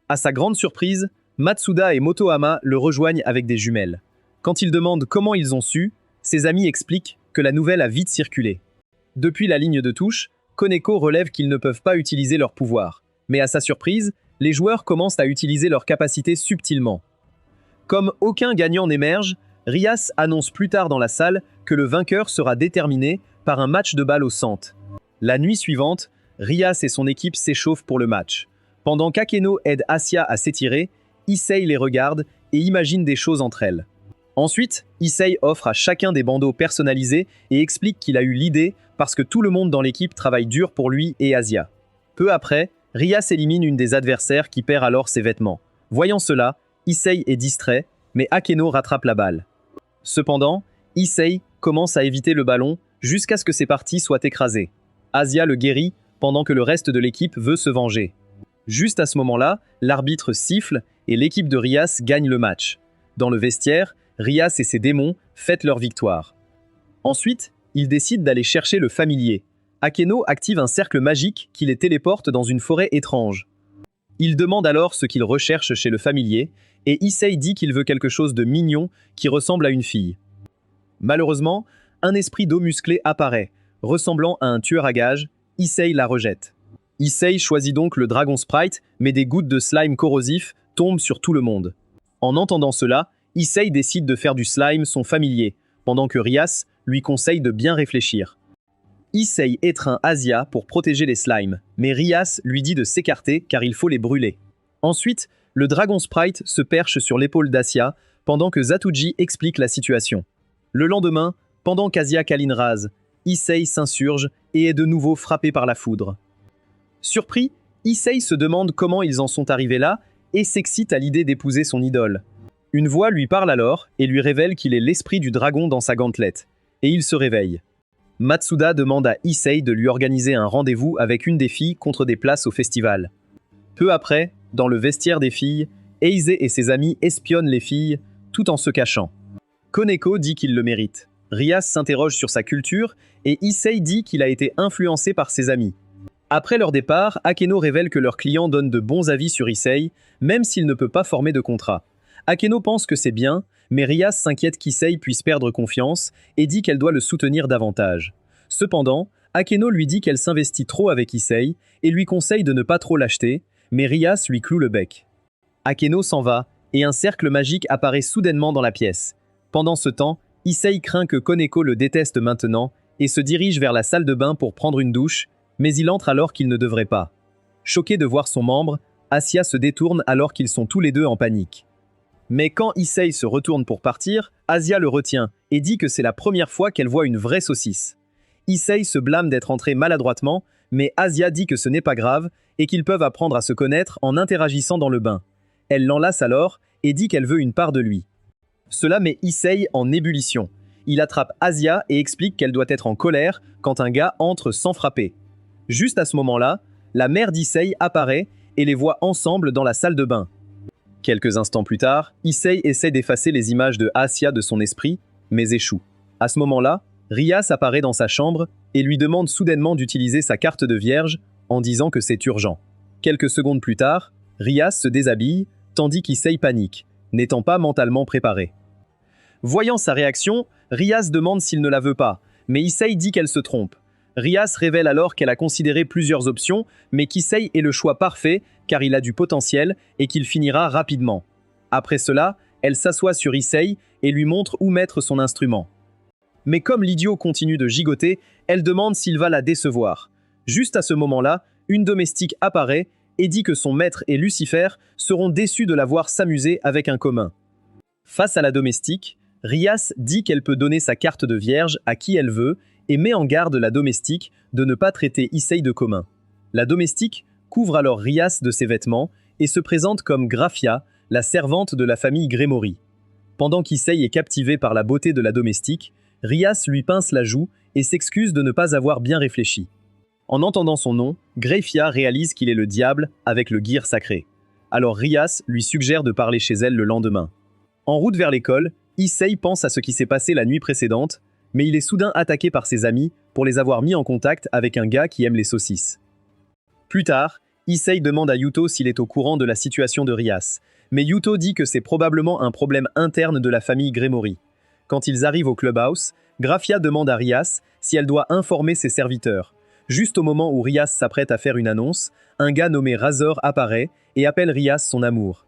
À sa grande surprise, Matsuda et Motohama le rejoignent avec des jumelles. Quand il demande comment ils ont su, ses amis expliquent que la nouvelle a vite circulé. Depuis la ligne de touche, Koneko relève qu'ils ne peuvent pas utiliser leur pouvoir. Mais à sa surprise, les joueurs commencent à utiliser leurs capacités subtilement. Comme aucun gagnant n'émerge, Rias annonce plus tard dans la salle que le vainqueur sera déterminé par un match de balle au centre. La nuit suivante, Rias et son équipe s'échauffent pour le match. Pendant qu'Akeno aide Asya à s'étirer, Issei les regarde et imagine des choses entre elles. Ensuite, Issei offre à chacun des bandeaux personnalisés et explique qu'il a eu l'idée parce que tout le monde dans l'équipe travaille dur pour lui et Asya. Peu après, Rias élimine une des adversaires qui perd alors ses vêtements. Voyant cela, Issei est distrait, mais Akeno rattrape la balle. Cependant, Issei commence à éviter le ballon jusqu'à ce que ses parties soient écrasées. Asya le guérit pendant que le reste de l'équipe veut se venger. Juste à ce moment-là, l'arbitre siffle et l'équipe de Rias gagne le match. Dans le vestiaire, Rias et ses démons fêtent leur victoire. Ensuite, ils décident d'aller chercher le familier. Akeno active un cercle magique qui les téléporte dans une forêt étrange. Il demande alors ce qu'il recherche chez le familier, et Issei dit qu'il veut quelque chose de mignon qui ressemble à une fille. Malheureusement, un esprit d'eau musclé apparaît. Ressemblant à un tueur à gages, Issei la rejette. Issei choisit donc le Dragon Sprite, mais des gouttes de slime corrosif tombent sur tout le monde. En entendant cela, Issei décide de faire du slime son familier, pendant que Rias lui conseille de bien réfléchir. Issei étreint Asia pour protéger les slimes, mais Rias lui dit de s'écarter car il faut les brûler. Ensuite, le Dragon Sprite se perche sur l'épaule d'Asia pendant que Zatuji explique la situation. Le lendemain, pendant qu'Asia câline rase, Issei s'insurge et est de nouveau frappé par la foudre. Surpris, Issei se demande comment ils en sont arrivés là et s'excite à l'idée d'épouser son idole. Une voix lui parle alors et lui révèle qu'il est l'esprit du dragon dans sa gantelette, et il se réveille. Matsuda demande à Issei de lui organiser un rendez-vous avec une des filles contre des places au festival. Peu après, dans le vestiaire des filles, Eise et ses amis espionnent les filles, tout en se cachant. Koneko dit qu'il le mérite. Rias s'interroge sur sa culture et Issei dit qu'il a été influencé par ses amis. Après leur départ, Akeno révèle que leur client donne de bons avis sur Issei, même s'il ne peut pas former de contrat. Akeno pense que c'est bien, mais Rias s'inquiète qu'Issei puisse perdre confiance et dit qu'elle doit le soutenir davantage. Cependant, Akeno lui dit qu'elle s'investit trop avec Issei et lui conseille de ne pas trop l'acheter, mais Rias lui cloue le bec. Akeno s'en va et un cercle magique apparaît soudainement dans la pièce. Pendant ce temps, Issei craint que Koneko le déteste maintenant et se dirige vers la salle de bain pour prendre une douche, mais il entre alors qu'il ne devrait pas. Choqué de voir son membre, Asia se détourne alors qu'ils sont tous les deux en panique. Mais quand Issei se retourne pour partir, Asia le retient et dit que c'est la première fois qu'elle voit une vraie saucisse. Issei se blâme d'être entré maladroitement, mais Asia dit que ce n'est pas grave et qu'ils peuvent apprendre à se connaître en interagissant dans le bain. Elle l'enlace alors et dit qu'elle veut une part de lui. Cela met Issei en ébullition. Il attrape Asia et explique qu'elle doit être en colère quand un gars entre sans frapper. Juste à ce moment-là, la mère d'Issei apparaît et les voit ensemble dans la salle de bain. Quelques instants plus tard, Issei essaie d'effacer les images de Asia de son esprit, mais échoue. À ce moment-là, Rias apparaît dans sa chambre et lui demande soudainement d'utiliser sa carte de vierge en disant que c'est urgent. Quelques secondes plus tard, Rias se déshabille, tandis qu'Issei panique, n'étant pas mentalement préparé. Voyant sa réaction, Rias demande s'il ne la veut pas, mais Issei dit qu'elle se trompe. Rias révèle alors qu'elle a considéré plusieurs options, mais qu'Issei est le choix parfait car il a du potentiel et qu'il finira rapidement. Après cela, elle s'assoit sur Issei et lui montre où mettre son instrument. Mais comme l'idiot continue de gigoter, elle demande s'il va la décevoir. Juste à ce moment-là, une domestique apparaît et dit que son maître et Lucifer seront déçus de la voir s'amuser avec un commun. Face à la domestique, Rias dit qu'elle peut donner sa carte de vierge à qui elle veut et met en garde la domestique de ne pas traiter Issei de commun. La domestique couvre alors Rias de ses vêtements et se présente comme Graphia, la servante de la famille Gremory. Pendant qu'Issei est captivé par la beauté de la domestique, Rias lui pince la joue et s'excuse de ne pas avoir bien réfléchi. En entendant son nom, Graphia réalise qu'il est le diable avec le gear sacré. Alors Rias lui suggère de parler chez elle le lendemain. En route vers l'école, Issei pense à ce qui s'est passé la nuit précédente, mais il est soudain attaqué par ses amis pour les avoir mis en contact avec un gars qui aime les saucisses. Plus tard, Issei demande à Yuto s'il est au courant de la situation de Rias, mais Yuto dit que c'est probablement un problème interne de la famille Gremory. Quand ils arrivent au clubhouse, Graphia demande à Rias si elle doit informer ses serviteurs. Juste au moment où Rias s'apprête à faire une annonce, un gars nommé Razor apparaît et appelle Rias son amour.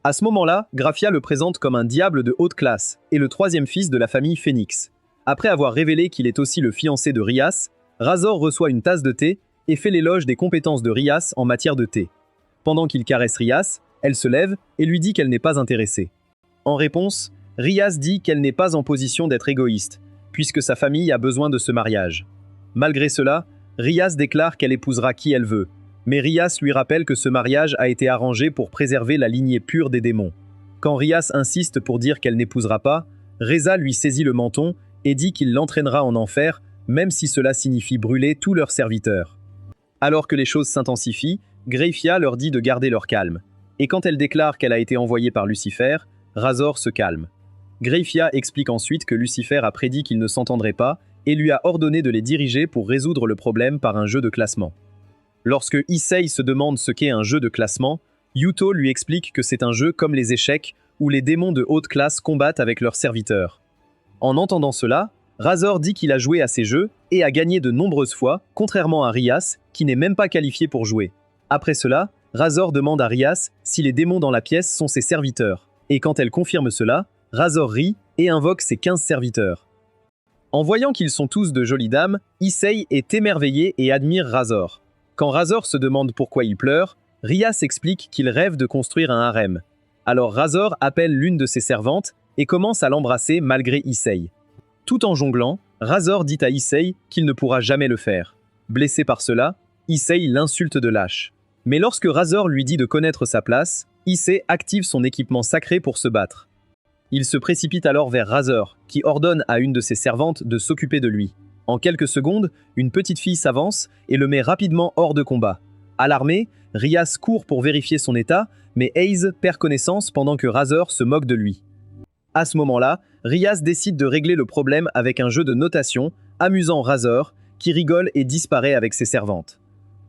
À ce moment-là, Graphia le présente comme un diable de haute classe et le troisième fils de la famille Phoenix. Après avoir révélé qu'il est aussi le fiancé de Rias, Razor reçoit une tasse de thé et fait l'éloge des compétences de Rias en matière de thé. Pendant qu'il caresse Rias, elle se lève et lui dit qu'elle n'est pas intéressée. En réponse, Rias dit qu'elle n'est pas en position d'être égoïste, puisque sa famille a besoin de ce mariage. Malgré cela, Rias déclare qu'elle épousera qui elle veut, mais Rias lui rappelle que ce mariage a été arrangé pour préserver la lignée pure des démons. Quand Rias insiste pour dire qu'elle n'épousera pas, Reza lui saisit le menton et dit qu'il l'entraînera en enfer, même si cela signifie brûler tous leurs serviteurs. Alors que les choses s'intensifient, Graphia leur dit de garder leur calme. Et quand elle déclare qu'elle a été envoyée par Lucifer, Razor se calme. Graphia explique ensuite que Lucifer a prédit qu'ils ne s'entendraient pas et lui a ordonné de les diriger pour résoudre le problème par un jeu de classement. Lorsque Issei se demande ce qu'est un jeu de classement, Yuto lui explique que c'est un jeu comme les échecs où les démons de haute classe combattent avec leurs serviteurs. En entendant cela, Razor dit qu'il a joué à ces jeux et a gagné de nombreuses fois, contrairement à Rias, qui n'est même pas qualifié pour jouer. Après cela, Razor demande à Rias si les démons dans la pièce sont ses serviteurs. Et quand elle confirme cela, Razor rit et invoque ses 15 serviteurs. En voyant qu'ils sont tous de jolies dames, Issei est émerveillé et admire Razor. Quand Razor se demande pourquoi il pleure, Rias explique qu'il rêve de construire un harem. Alors Razor appelle l'une de ses servantes et commence à l'embrasser malgré Issei. Tout en jonglant, Razor dit à Issei qu'il ne pourra jamais le faire. Blessé par cela, Issei l'insulte de lâche. Mais lorsque Razor lui dit de connaître sa place, Issei active son équipement sacré pour se battre. Il se précipite alors vers Razor, qui ordonne à une de ses servantes de s'occuper de lui. En quelques secondes, une petite fille s'avance et le met rapidement hors de combat. Alarmé, Rias court pour vérifier son état, mais Ace perd connaissance pendant que Razor se moque de lui. À ce moment-là, Rias décide de régler le problème avec un jeu de notation, amusant Razor, qui rigole et disparaît avec ses servantes.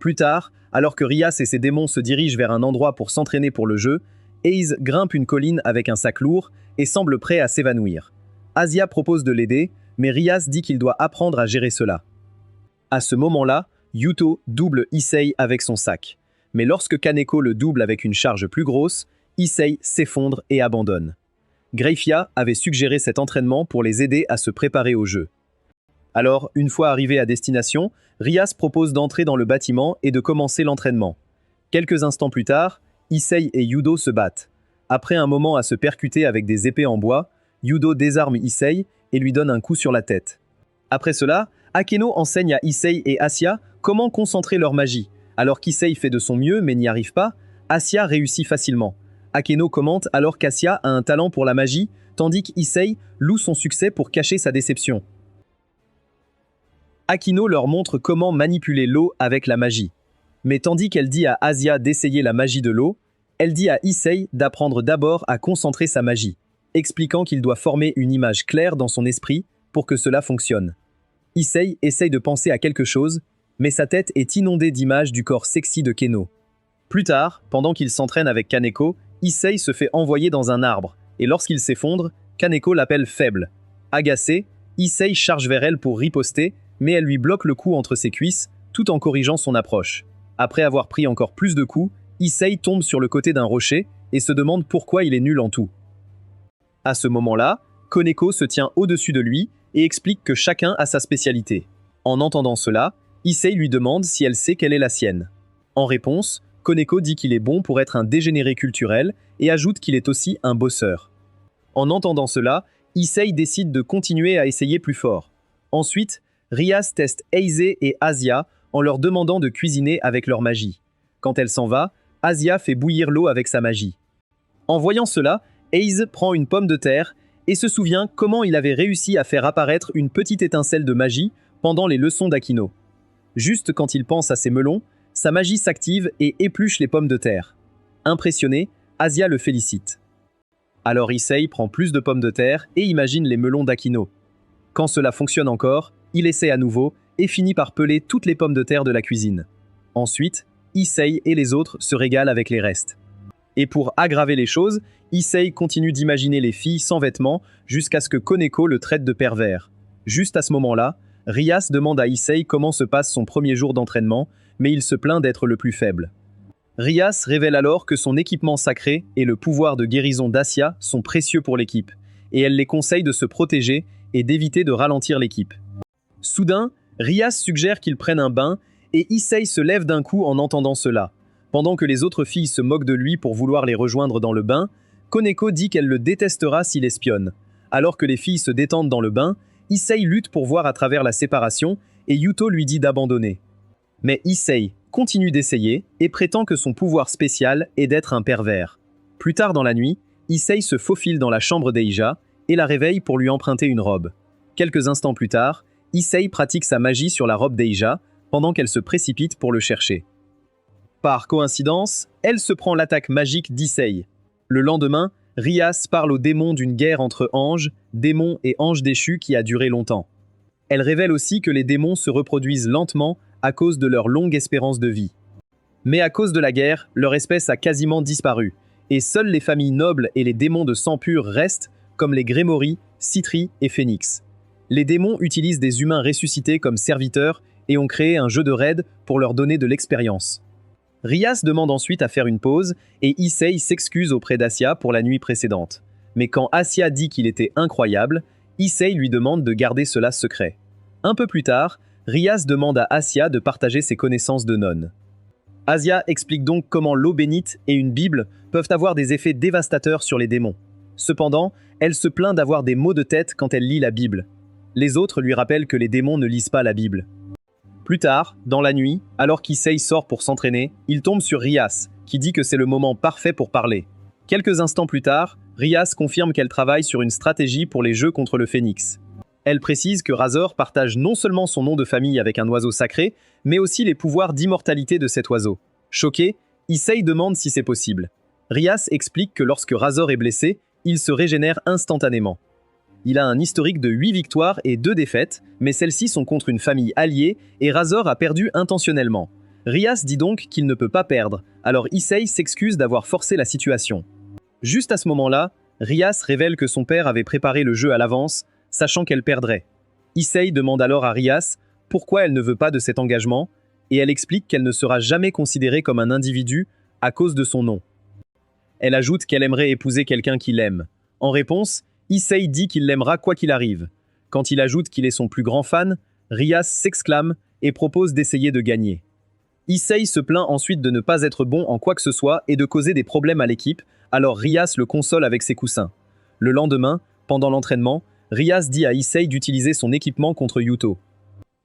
Plus tard, alors que Rias et ses démons se dirigent vers un endroit pour s'entraîner pour le jeu, Ace grimpe une colline avec un sac lourd et semble prêt à s'évanouir. Asia propose de l'aider, mais Rias dit qu'il doit apprendre à gérer cela. À ce moment-là, Yuto double Issei avec son sac. Mais lorsque Kaneko le double avec une charge plus grosse, Issei s'effondre et abandonne. Greifia avait suggéré cet entraînement pour les aider à se préparer au jeu. Alors, une fois arrivé à destination, Rias propose d'entrer dans le bâtiment et de commencer l'entraînement. Quelques instants plus tard, Issei et Yudo se battent. Après un moment à se percuter avec des épées en bois, Yudo désarme Issei et lui donne un coup sur la tête. Après cela, Akeno enseigne à Issei et Asia comment concentrer leur magie. Alors qu'Issei fait de son mieux mais n'y arrive pas, Asia réussit facilement. Akeno commente alors qu'Asia a un talent pour la magie, tandis qu'Issei loue son succès pour cacher sa déception. Akino leur montre comment manipuler l'eau avec la magie. Mais tandis qu'elle dit à Asia d'essayer la magie de l'eau, elle dit à Issei d'apprendre d'abord à concentrer sa magie, expliquant qu'il doit former une image claire dans son esprit pour que cela fonctionne. Issei essaye de penser à quelque chose, mais sa tête est inondée d'images du corps sexy de Keno. Plus tard, pendant qu'il s'entraîne avec Kaneko, Issei se fait envoyer dans un arbre, et lorsqu'il s'effondre, Kaneko l'appelle faible. Agacé, Issei charge vers elle pour riposter, mais elle lui bloque le coup entre ses cuisses, tout en corrigeant son approche. Après avoir pris encore plus de coups, Issei tombe sur le côté d'un rocher et se demande pourquoi il est nul en tout. À ce moment-là, Koneko se tient au-dessus de lui et explique que chacun a sa spécialité. En entendant cela, Issei lui demande si elle sait quelle est la sienne. En réponse, Koneko dit qu'il est bon pour être un dégénéré culturel et ajoute qu'il est aussi un bosseur. En entendant cela, Issei décide de continuer à essayer plus fort. Ensuite, Rias teste Eize et Asia en leur demandant de cuisiner avec leur magie. Quand elle s'en va, Asia fait bouillir l'eau avec sa magie. En voyant cela, Eize prend une pomme de terre et se souvient comment il avait réussi à faire apparaître une petite étincelle de magie pendant les leçons d'Akino. Juste quand il pense à ses melons, sa magie s'active et épluche les pommes de terre. Impressionné, Asia le félicite. Alors Issei prend plus de pommes de terre et imagine les melons d'Akino. Quand cela fonctionne encore, il essaie à nouveau et finit par peler toutes les pommes de terre de la cuisine. Ensuite, Issei et les autres se régalent avec les restes. Et pour aggraver les choses, Issei continue d'imaginer les filles sans vêtements jusqu'à ce que Koneko le traite de pervers. Juste à ce moment-là, Rias demande à Issei comment se passe son premier jour d'entraînement, mais il se plaint d'être le plus faible. Rias révèle alors que son équipement sacré et le pouvoir de guérison d'Asia sont précieux pour l'équipe, et elle les conseille de se protéger et d'éviter de ralentir l'équipe. Soudain, Rias suggère qu'ils prennent un bain, et Issei se lève d'un coup en entendant cela. Pendant que les autres filles se moquent de lui pour vouloir les rejoindre dans le bain, Koneko dit qu'elle le détestera s'il espionne. Alors que les filles se détendent dans le bain, Issei lutte pour voir à travers la séparation, et Yuto lui dit d'abandonner. Mais Issei continue d'essayer et prétend que son pouvoir spécial est d'être un pervers. Plus tard dans la nuit, Issei se faufile dans la chambre d'Eija et la réveille pour lui emprunter une robe. Quelques instants plus tard, Issei pratique sa magie sur la robe d'Eija pendant qu'elle se précipite pour le chercher. Par coïncidence, elle se prend l'attaque magique d'Issei. Le lendemain, Rias parle aux démons d'une guerre entre anges, démons et anges déchus qui a duré longtemps. Elle révèle aussi que les démons se reproduisent lentement à cause de leur longue espérance de vie. Mais à cause de la guerre, leur espèce a quasiment disparu, et seules les familles nobles et les démons de sang pur restent, comme les Grémori, Citri et Phénix. Les démons utilisent des humains ressuscités comme serviteurs et ont créé un jeu de raid pour leur donner de l'expérience. Rias demande ensuite à faire une pause et Issei s'excuse auprès d'Asya pour la nuit précédente. Mais quand Asya dit qu'il était incroyable, Issei lui demande de garder cela secret. Un peu plus tard, Rias demande à Asya de partager ses connaissances de nonne. Asya explique donc comment l'eau bénite et une Bible peuvent avoir des effets dévastateurs sur les démons. Cependant, elle se plaint d'avoir des maux de tête quand elle lit la Bible. Les autres lui rappellent que les démons ne lisent pas la Bible. Plus tard, dans la nuit, alors qu'Issei sort pour s'entraîner, il tombe sur Rias, qui dit que c'est le moment parfait pour parler. Quelques instants plus tard, Rias confirme qu'elle travaille sur une stratégie pour les jeux contre le Phénix. Elle précise que Razor partage non seulement son nom de famille avec un oiseau sacré, mais aussi les pouvoirs d'immortalité de cet oiseau. Choqué, Issei demande si c'est possible. Rias explique que lorsque Razor est blessé, il se régénère instantanément. Il a un historique de 8 victoires et 2 défaites, mais celles-ci sont contre une famille alliée et Razor a perdu intentionnellement. Rias dit donc qu'il ne peut pas perdre, alors Issei s'excuse d'avoir forcé la situation. Juste à ce moment-là, Rias révèle que son père avait préparé le jeu à l'avance, sachant qu'elle perdrait. Issei demande alors à Rias pourquoi elle ne veut pas de cet engagement, et elle explique qu'elle ne sera jamais considérée comme un individu à cause de son nom. Elle ajoute qu'elle aimerait épouser quelqu'un qui l'aime. En réponse, Issei dit qu'il l'aimera quoi qu'il arrive. Quand il ajoute qu'il est son plus grand fan, Rias s'exclame et propose d'essayer de gagner. Issei se plaint ensuite de ne pas être bon en quoi que ce soit et de causer des problèmes à l'équipe, alors Rias le console avec ses coussins. Le lendemain, pendant l'entraînement, Rias dit à Issei d'utiliser son équipement contre Yuto.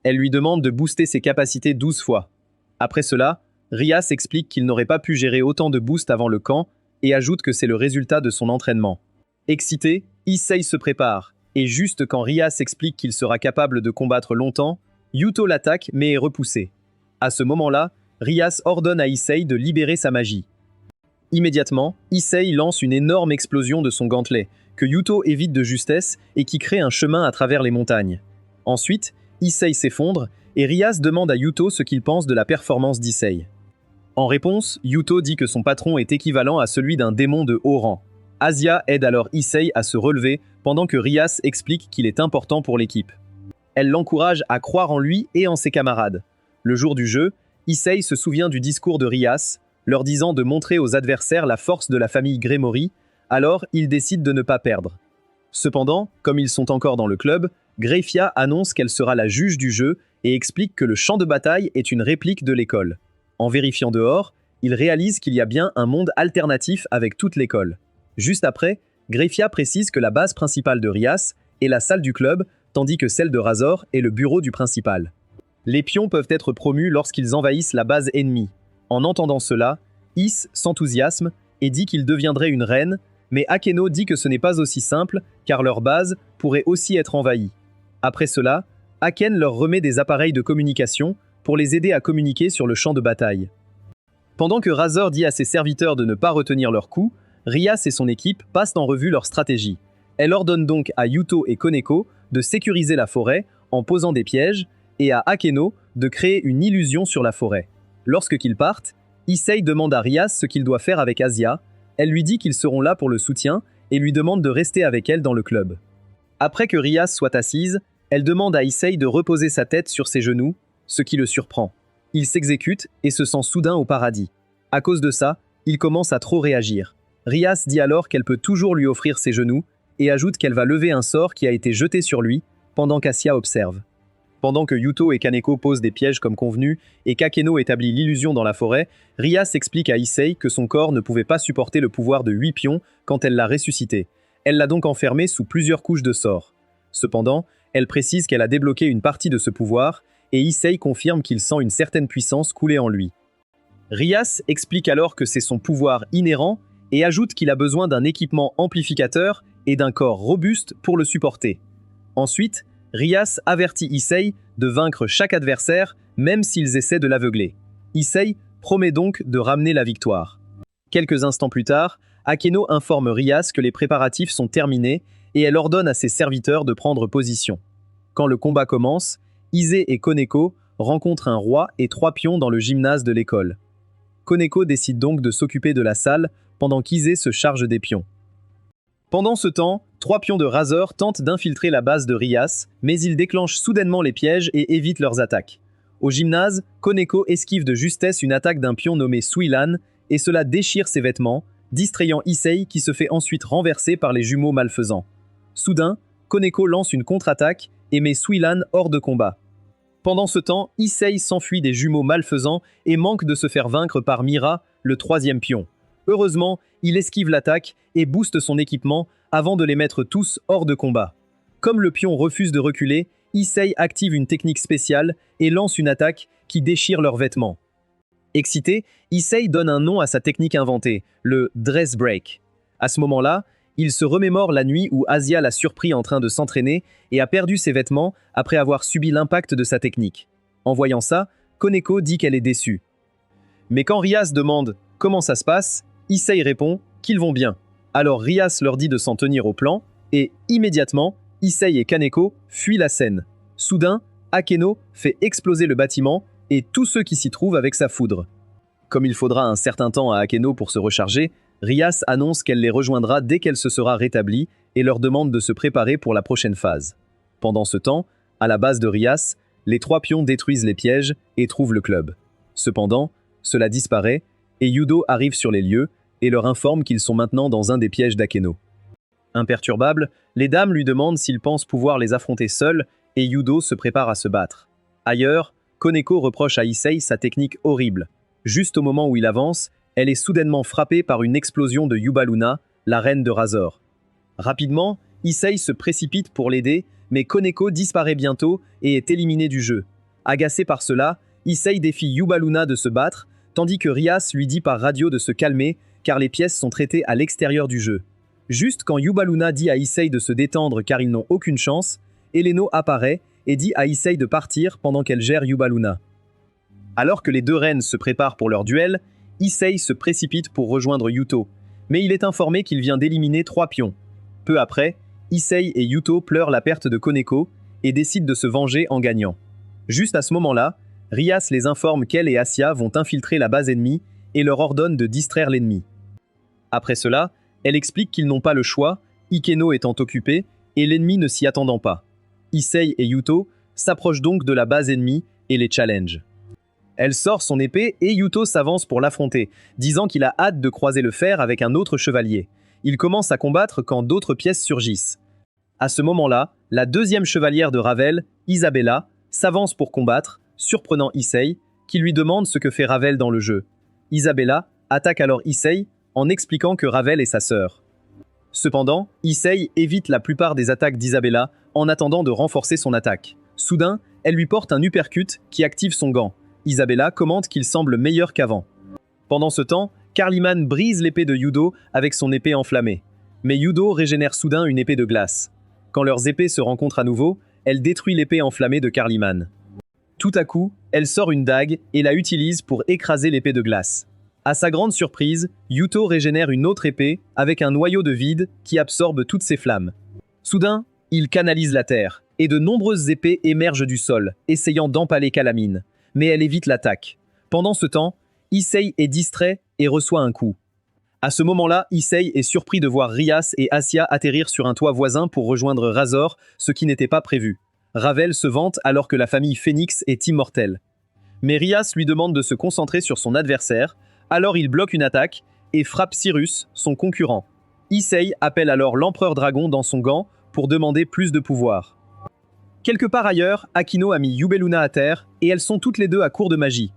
Elle lui demande de booster ses capacités 12 fois. Après cela, Rias explique qu'il n'aurait pas pu gérer autant de boost avant le camp et ajoute que c'est le résultat de son entraînement. Excité, Issei se prépare, et juste quand Rias explique qu'il sera capable de combattre longtemps, Yuto l'attaque mais est repoussé. À ce moment-là, Rias ordonne à Issei de libérer sa magie. Immédiatement, Issei lance une énorme explosion de son gantelet, que Yuto évite de justesse et qui crée un chemin à travers les montagnes. Ensuite, Issei s'effondre, et Rias demande à Yuto ce qu'il pense de la performance d'Issei. En réponse, Yuto dit que son patron est équivalent à celui d'un démon de haut rang. Asya aide alors Issei à se relever pendant que Rias explique qu'il est important pour l'équipe. Elle l'encourage à croire en lui et en ses camarades. Le jour du jeu, Issei se souvient du discours de Rias, leur disant de montrer aux adversaires la force de la famille Gremory, alors il décide de ne pas perdre. Cependant, comme ils sont encore dans le club, Greyfia annonce qu'elle sera la juge du jeu et explique que le champ de bataille est une réplique de l'école. En vérifiant dehors, il réalise qu'il y a bien un monde alternatif avec toute l'école. Juste après, Greyfia précise que la base principale de Rias est la salle du club, tandis que celle de Razor est le bureau du principal. Les pions peuvent être promus lorsqu'ils envahissent la base ennemie. En entendant cela, Is s'enthousiasme et dit qu'il deviendrait une reine, mais Akeno dit que ce n'est pas aussi simple, car leur base pourrait aussi être envahie. Après cela, Aken leur remet des appareils de communication pour les aider à communiquer sur le champ de bataille. Pendant que Razor dit à ses serviteurs de ne pas retenir leurs coups, Rias et son équipe passent en revue leur stratégie. Elle ordonne donc à Yuto et Koneko de sécuriser la forêt en posant des pièges et à Akeno de créer une illusion sur la forêt. Lorsqu'ils partent, Issei demande à Rias ce qu'il doit faire avec Asya. Elle lui dit qu'ils seront là pour le soutien et lui demande de rester avec elle dans le club. Après que Rias soit assise, elle demande à Issei de reposer sa tête sur ses genoux, ce qui le surprend. Il s'exécute et se sent soudain au paradis. À cause de ça, il commence à trop réagir. Rias dit alors qu'elle peut toujours lui offrir ses genoux et ajoute qu'elle va lever un sort qui a été jeté sur lui pendant qu'Asya observe. Pendant que Yuto et Kaneko posent des pièges comme convenu et qu'Akeno établit l'illusion dans la forêt, Rias explique à Issei que son corps ne pouvait pas supporter le pouvoir de 8 pions quand elle l'a ressuscité. Elle l'a donc enfermé sous plusieurs couches de sorts. Cependant, elle précise qu'elle a débloqué une partie de ce pouvoir et Issei confirme qu'il sent une certaine puissance couler en lui. Rias explique alors que c'est son pouvoir inhérent et ajoute qu'il a besoin d'un équipement amplificateur et d'un corps robuste pour le supporter. Ensuite, Rias avertit Issei de vaincre chaque adversaire, même s'ils essaient de l'aveugler. Issei promet donc de ramener la victoire. Quelques instants plus tard, Akeno informe Rias que les préparatifs sont terminés et elle ordonne à ses serviteurs de prendre position. Quand le combat commence, Ise et Koneko rencontrent un roi et 3 pions dans le gymnase de l'école. Koneko décide donc de s'occuper de la salle pendant qu'Ise se charge des pions. Pendant ce temps, 3 pions de Razor tentent d'infiltrer la base de Rias, mais ils déclenchent soudainement les pièges et évitent leurs attaques. Au gymnase, Koneko esquive de justesse une attaque d'un pion nommé Suilan, et cela déchire ses vêtements, distrayant Issei qui se fait ensuite renverser par les jumeaux malfaisants. Soudain, Koneko lance une contre-attaque et met Suilan hors de combat. Pendant ce temps, Issei s'enfuit des jumeaux malfaisants et manque de se faire vaincre par Mira, le 3e pion. Heureusement, il esquive l'attaque et booste son équipement avant de les mettre tous hors de combat. Comme le pion refuse de reculer, Issei active une technique spéciale et lance une attaque qui déchire leurs vêtements. Excité, Issei donne un nom à sa technique inventée, le Dress Break. À ce moment-là, il se remémore la nuit où Asia l'a surpris en train de s'entraîner et a perdu ses vêtements après avoir subi l'impact de sa technique. En voyant ça, Koneko dit qu'elle est déçue. Mais quand Rias demande « Comment ça se passe ?», Issei répond qu'ils vont bien. Alors Rias leur dit de s'en tenir au plan, et immédiatement, Issei et Kaneko fuient la scène. Soudain, Akeno fait exploser le bâtiment et tous ceux qui s'y trouvent avec sa foudre. Comme il faudra un certain temps à Akeno pour se recharger, Rias annonce qu'elle les rejoindra dès qu'elle se sera rétablie et leur demande de se préparer pour la prochaine phase. Pendant ce temps, à la base de Rias, les 3 pions détruisent les pièges et trouvent le club. Cependant, cela disparaît et Yudo arrive sur les lieux et leur informe qu'ils sont maintenant dans un des pièges d'Akeno. Imperturbable, les dames lui demandent s'il pense pouvoir les affronter seul et Yudo se prépare à se battre. Ailleurs, Koneko reproche à Issei sa technique horrible. Juste au moment où il avance, elle est soudainement frappée par une explosion de Yuba-Luna, la reine de Razor. Rapidement, Issei se précipite pour l'aider, mais Koneko disparaît bientôt et est éliminé du jeu. Agacé par cela, Issei défie Yuba-Luna de se battre, tandis que Rias lui dit par radio de se calmer car les pièces sont traitées à l'extérieur du jeu. Juste quand Yuba-Luna dit à Issei de se détendre car ils n'ont aucune chance, Eleno apparaît et dit à Issei de partir pendant qu'elle gère Yuba-Luna. Alors que les deux reines se préparent pour leur duel, Issei se précipite pour rejoindre Yuto, mais il est informé qu'il vient d'éliminer 3 pions. Peu après, Issei et Yuto pleurent la perte de Koneko et décident de se venger en gagnant. Juste à ce moment-là, Rias les informe qu'elle et Asia vont infiltrer la base ennemie et leur ordonne de distraire l'ennemi. Après cela, elle explique qu'ils n'ont pas le choix, Ikeno étant occupé et l'ennemi ne s'y attendant pas. Issei et Yuto s'approchent donc de la base ennemie et les challenge. Elle sort son épée et Yuto s'avance pour l'affronter, disant qu'il a hâte de croiser le fer avec un autre chevalier. Il commence à combattre quand d'autres pièces surgissent. À ce moment-là, la 2e chevalière de Ravel, Isabella, s'avance pour combattre, surprenant Issei, qui lui demande ce que fait Ravel dans le jeu. Isabella attaque alors Issei en expliquant que Ravel est sa sœur. Cependant, Issei évite la plupart des attaques d'Isabella en attendant de renforcer son attaque. Soudain, elle lui porte un uppercut qui active son gant. Isabella commente qu'il semble meilleur qu'avant. Pendant ce temps, Carliman brise l'épée de Yudo avec son épée enflammée. Mais Yudo régénère soudain une épée de glace. Quand leurs épées se rencontrent à nouveau, elle détruit l'épée enflammée de Carliman. Tout à coup, elle sort une dague et la utilise pour écraser l'épée de glace. À sa grande surprise, Yuto régénère une autre épée avec un noyau de vide qui absorbe toutes ses flammes. Soudain, il canalise la terre, et de nombreuses épées émergent du sol, essayant d'empaler Calamine. Mais elle évite l'attaque. Pendant ce temps, Issei est distrait et reçoit un coup. À ce moment-là, Issei est surpris de voir Rias et Asia atterrir sur un toit voisin pour rejoindre Razor, ce qui n'était pas prévu. Ravel se vante alors que la famille Phoenix est immortelle. Mais Rias lui demande de se concentrer sur son adversaire, alors il bloque une attaque et frappe Cyrus, son concurrent. Issei appelle alors l'Empereur Dragon dans son gant pour demander plus de pouvoir. Quelque part ailleurs, Akino a mis Yuba-Luna à terre et elles sont toutes les deux à court de magie.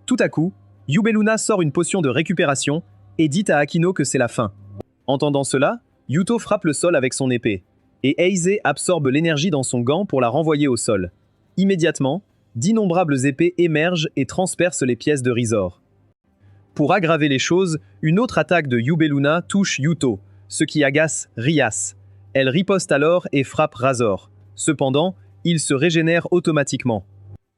Tout à coup, Yuba-Luna sort une potion de récupération et dit à Akino que c'est la fin. Entendant cela, Yuto frappe le sol avec son épée et Eise absorbe l'énergie dans son gant pour la renvoyer au sol. Immédiatement, d'innombrables épées émergent et transpercent les pièces de Rizor. Pour aggraver les choses, une autre attaque de Yuba-Luna touche Yuto, ce qui agace Rias. Elle riposte alors et frappe Razor. Cependant, il se régénère automatiquement.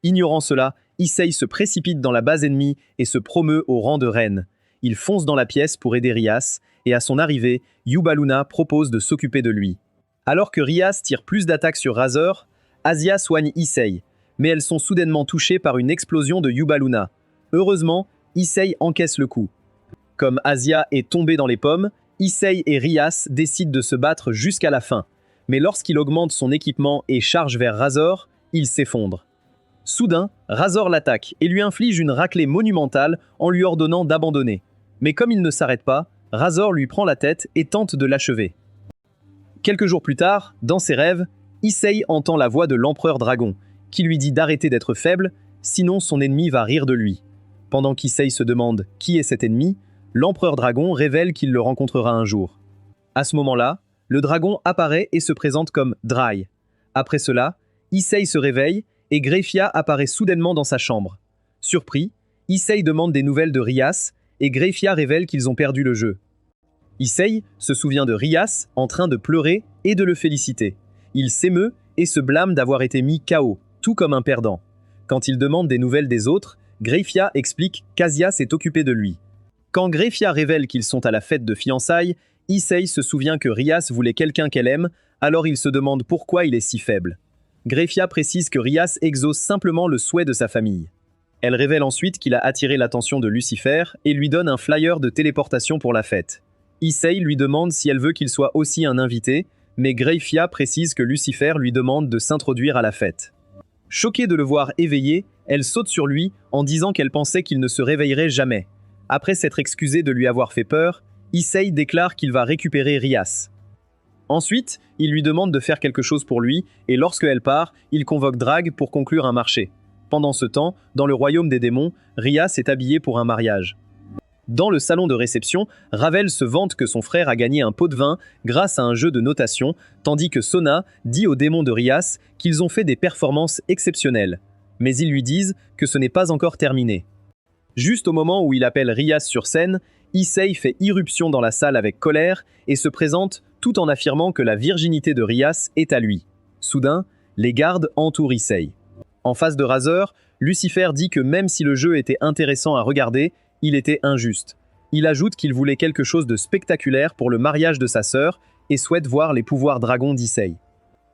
Ignorant cela, Issei se précipite dans la base ennemie et se promeut au rang de reine. Il fonce dans la pièce pour aider Rias, et à son arrivée, Yuba-Luna propose de s'occuper de lui. Alors que Rias tire plus d'attaques sur Razor, Asia soigne Issei, mais elles sont soudainement touchées par une explosion de Yuba-Luna. Heureusement, Issei encaisse le coup. Comme Asia est tombée dans les pommes, Issei et Rias décident de se battre jusqu'à la fin, mais lorsqu'il augmente son équipement et charge vers Razor, il s'effondre. Soudain, Razor l'attaque et lui inflige une raclée monumentale en lui ordonnant d'abandonner. Mais comme il ne s'arrête pas, Razor lui prend la tête et tente de l'achever. Quelques jours plus tard, dans ses rêves, Issei entend la voix de l'empereur dragon, qui lui dit d'arrêter d'être faible, sinon son ennemi va rire de lui. Pendant qu'Issei se demande qui est cet ennemi, l'empereur dragon révèle qu'il le rencontrera un jour. À ce moment-là, le dragon apparaît et se présente comme Dry. Après cela, Issei se réveille et Greyfia apparaît soudainement dans sa chambre. Surpris, Issei demande des nouvelles de Rias et Greyfia révèle qu'ils ont perdu le jeu. Issei se souvient de Rias en train de pleurer et de le féliciter. Il s'émeut et se blâme d'avoir été mis KO, tout comme un perdant. Quand il demande des nouvelles des autres, Greyfia explique qu'Asia s'est occupée de lui. Quand Greyfia révèle qu'ils sont à la fête de fiançailles, Issei se souvient que Rias voulait quelqu'un qu'elle aime, alors il se demande pourquoi il est si faible. Greyfia précise que Rias exauce simplement le souhait de sa famille. Elle révèle ensuite qu'il a attiré l'attention de Lucifer et lui donne un flyer de téléportation pour la fête. Issei lui demande si elle veut qu'il soit aussi un invité, mais Greyfia précise que Lucifer lui demande de s'introduire à la fête. Choquée de le voir éveillé, elle saute sur lui en disant qu'elle pensait qu'il ne se réveillerait jamais. Après s'être excusée de lui avoir fait peur, Issei déclare qu'il va récupérer Rias. Ensuite, il lui demande de faire quelque chose pour lui, et lorsque elle part, il convoque Drag pour conclure un marché. Pendant ce temps, dans le royaume des démons, Rias est habillé pour un mariage. Dans le salon de réception, Ravel se vante que son frère a gagné un pot de vin grâce à un jeu de notation, tandis que Sona dit aux démons de Rias qu'ils ont fait des performances exceptionnelles. Mais ils lui disent que ce n'est pas encore terminé. Juste au moment où il appelle Rias sur scène, Issei fait irruption dans la salle avec colère et se présente tout en affirmant que la virginité de Rias est à lui. Soudain, les gardes entourent Issei. En face de Razor, Lucifer dit que même si le jeu était intéressant à regarder, il était injuste. Il ajoute qu'il voulait quelque chose de spectaculaire pour le mariage de sa sœur et souhaite voir les pouvoirs dragons d'Issei.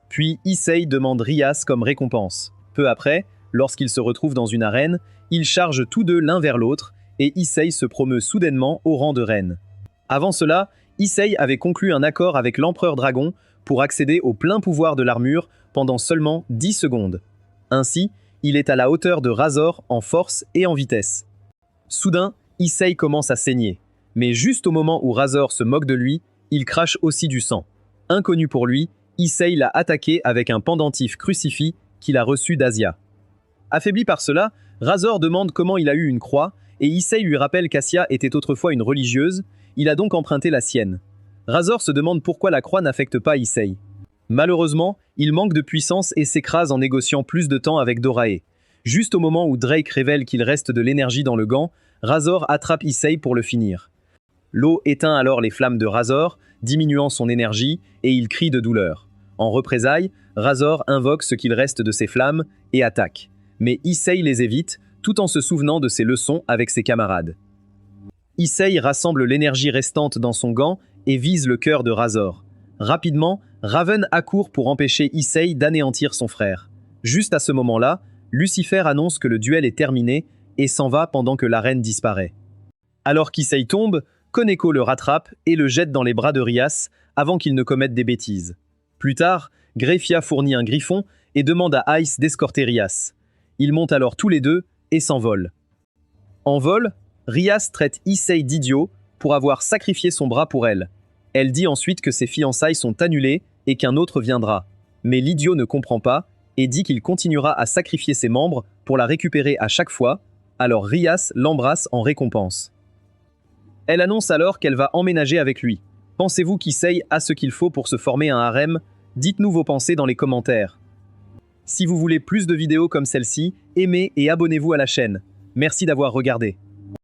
Puis Issei demande Rias comme récompense. Peu après, lorsqu'ils se retrouvent dans une arène, ils chargent tous deux l'un vers l'autre et Issei se promeut soudainement au rang de reine. Avant cela, Issei avait conclu un accord avec l'empereur dragon pour accéder au plein pouvoir de l'armure pendant seulement 10 secondes. Ainsi, il est à la hauteur de Razor en force et en vitesse. Soudain, Issei commence à saigner, mais juste au moment où Razor se moque de lui, il crache aussi du sang. Inconnu pour lui, Issei l'a attaqué avec un pendentif crucifix qu'il a reçu d'Asia. Affaibli par cela, Razor demande comment il a eu une croix, et Issei lui rappelle qu'Asia était autrefois une religieuse, il a donc emprunté la sienne. Razor se demande pourquoi la croix n'affecte pas Issei. Malheureusement, il manque de puissance et s'écrase en négociant plus de temps avec Dorae. Juste au moment où Drake révèle qu'il reste de l'énergie dans le gant, Razor attrape Issei pour le finir. L'eau éteint alors les flammes de Razor, diminuant son énergie, et il crie de douleur. En représailles, Razor invoque ce qu'il reste de ses flammes et attaque. Mais Issei les évite, tout en se souvenant de ses leçons avec ses camarades. Issei rassemble l'énergie restante dans son gant et vise le cœur de Razor. Rapidement, Raven accourt pour empêcher Issei d'anéantir son frère. Juste à ce moment-là, Lucifer annonce que le duel est terminé et s'en va pendant que la reine disparaît. Alors qu'Issei tombe, Koneko le rattrape et le jette dans les bras de Rias avant qu'il ne commette des bêtises. Plus tard, Greyfia fournit un griffon et demande à Ice d'escorter Rias. Ils montent alors tous les deux et s'envolent. En vol, Rias traite Issei d'idiot pour avoir sacrifié son bras pour elle. Elle dit ensuite que ses fiançailles sont annulées et qu'un autre viendra. Mais l'idiot ne comprend pas et dit qu'il continuera à sacrifier ses membres pour la récupérer à chaque fois, alors Rias l'embrasse en récompense. Elle annonce alors qu'elle va emménager avec lui. Pensez-vous qu'Issei a ce qu'il faut pour se former un harem? Dites-nous vos pensées dans les commentaires. Si vous voulez plus de vidéos comme celle-ci, aimez et abonnez-vous à la chaîne. Merci d'avoir regardé.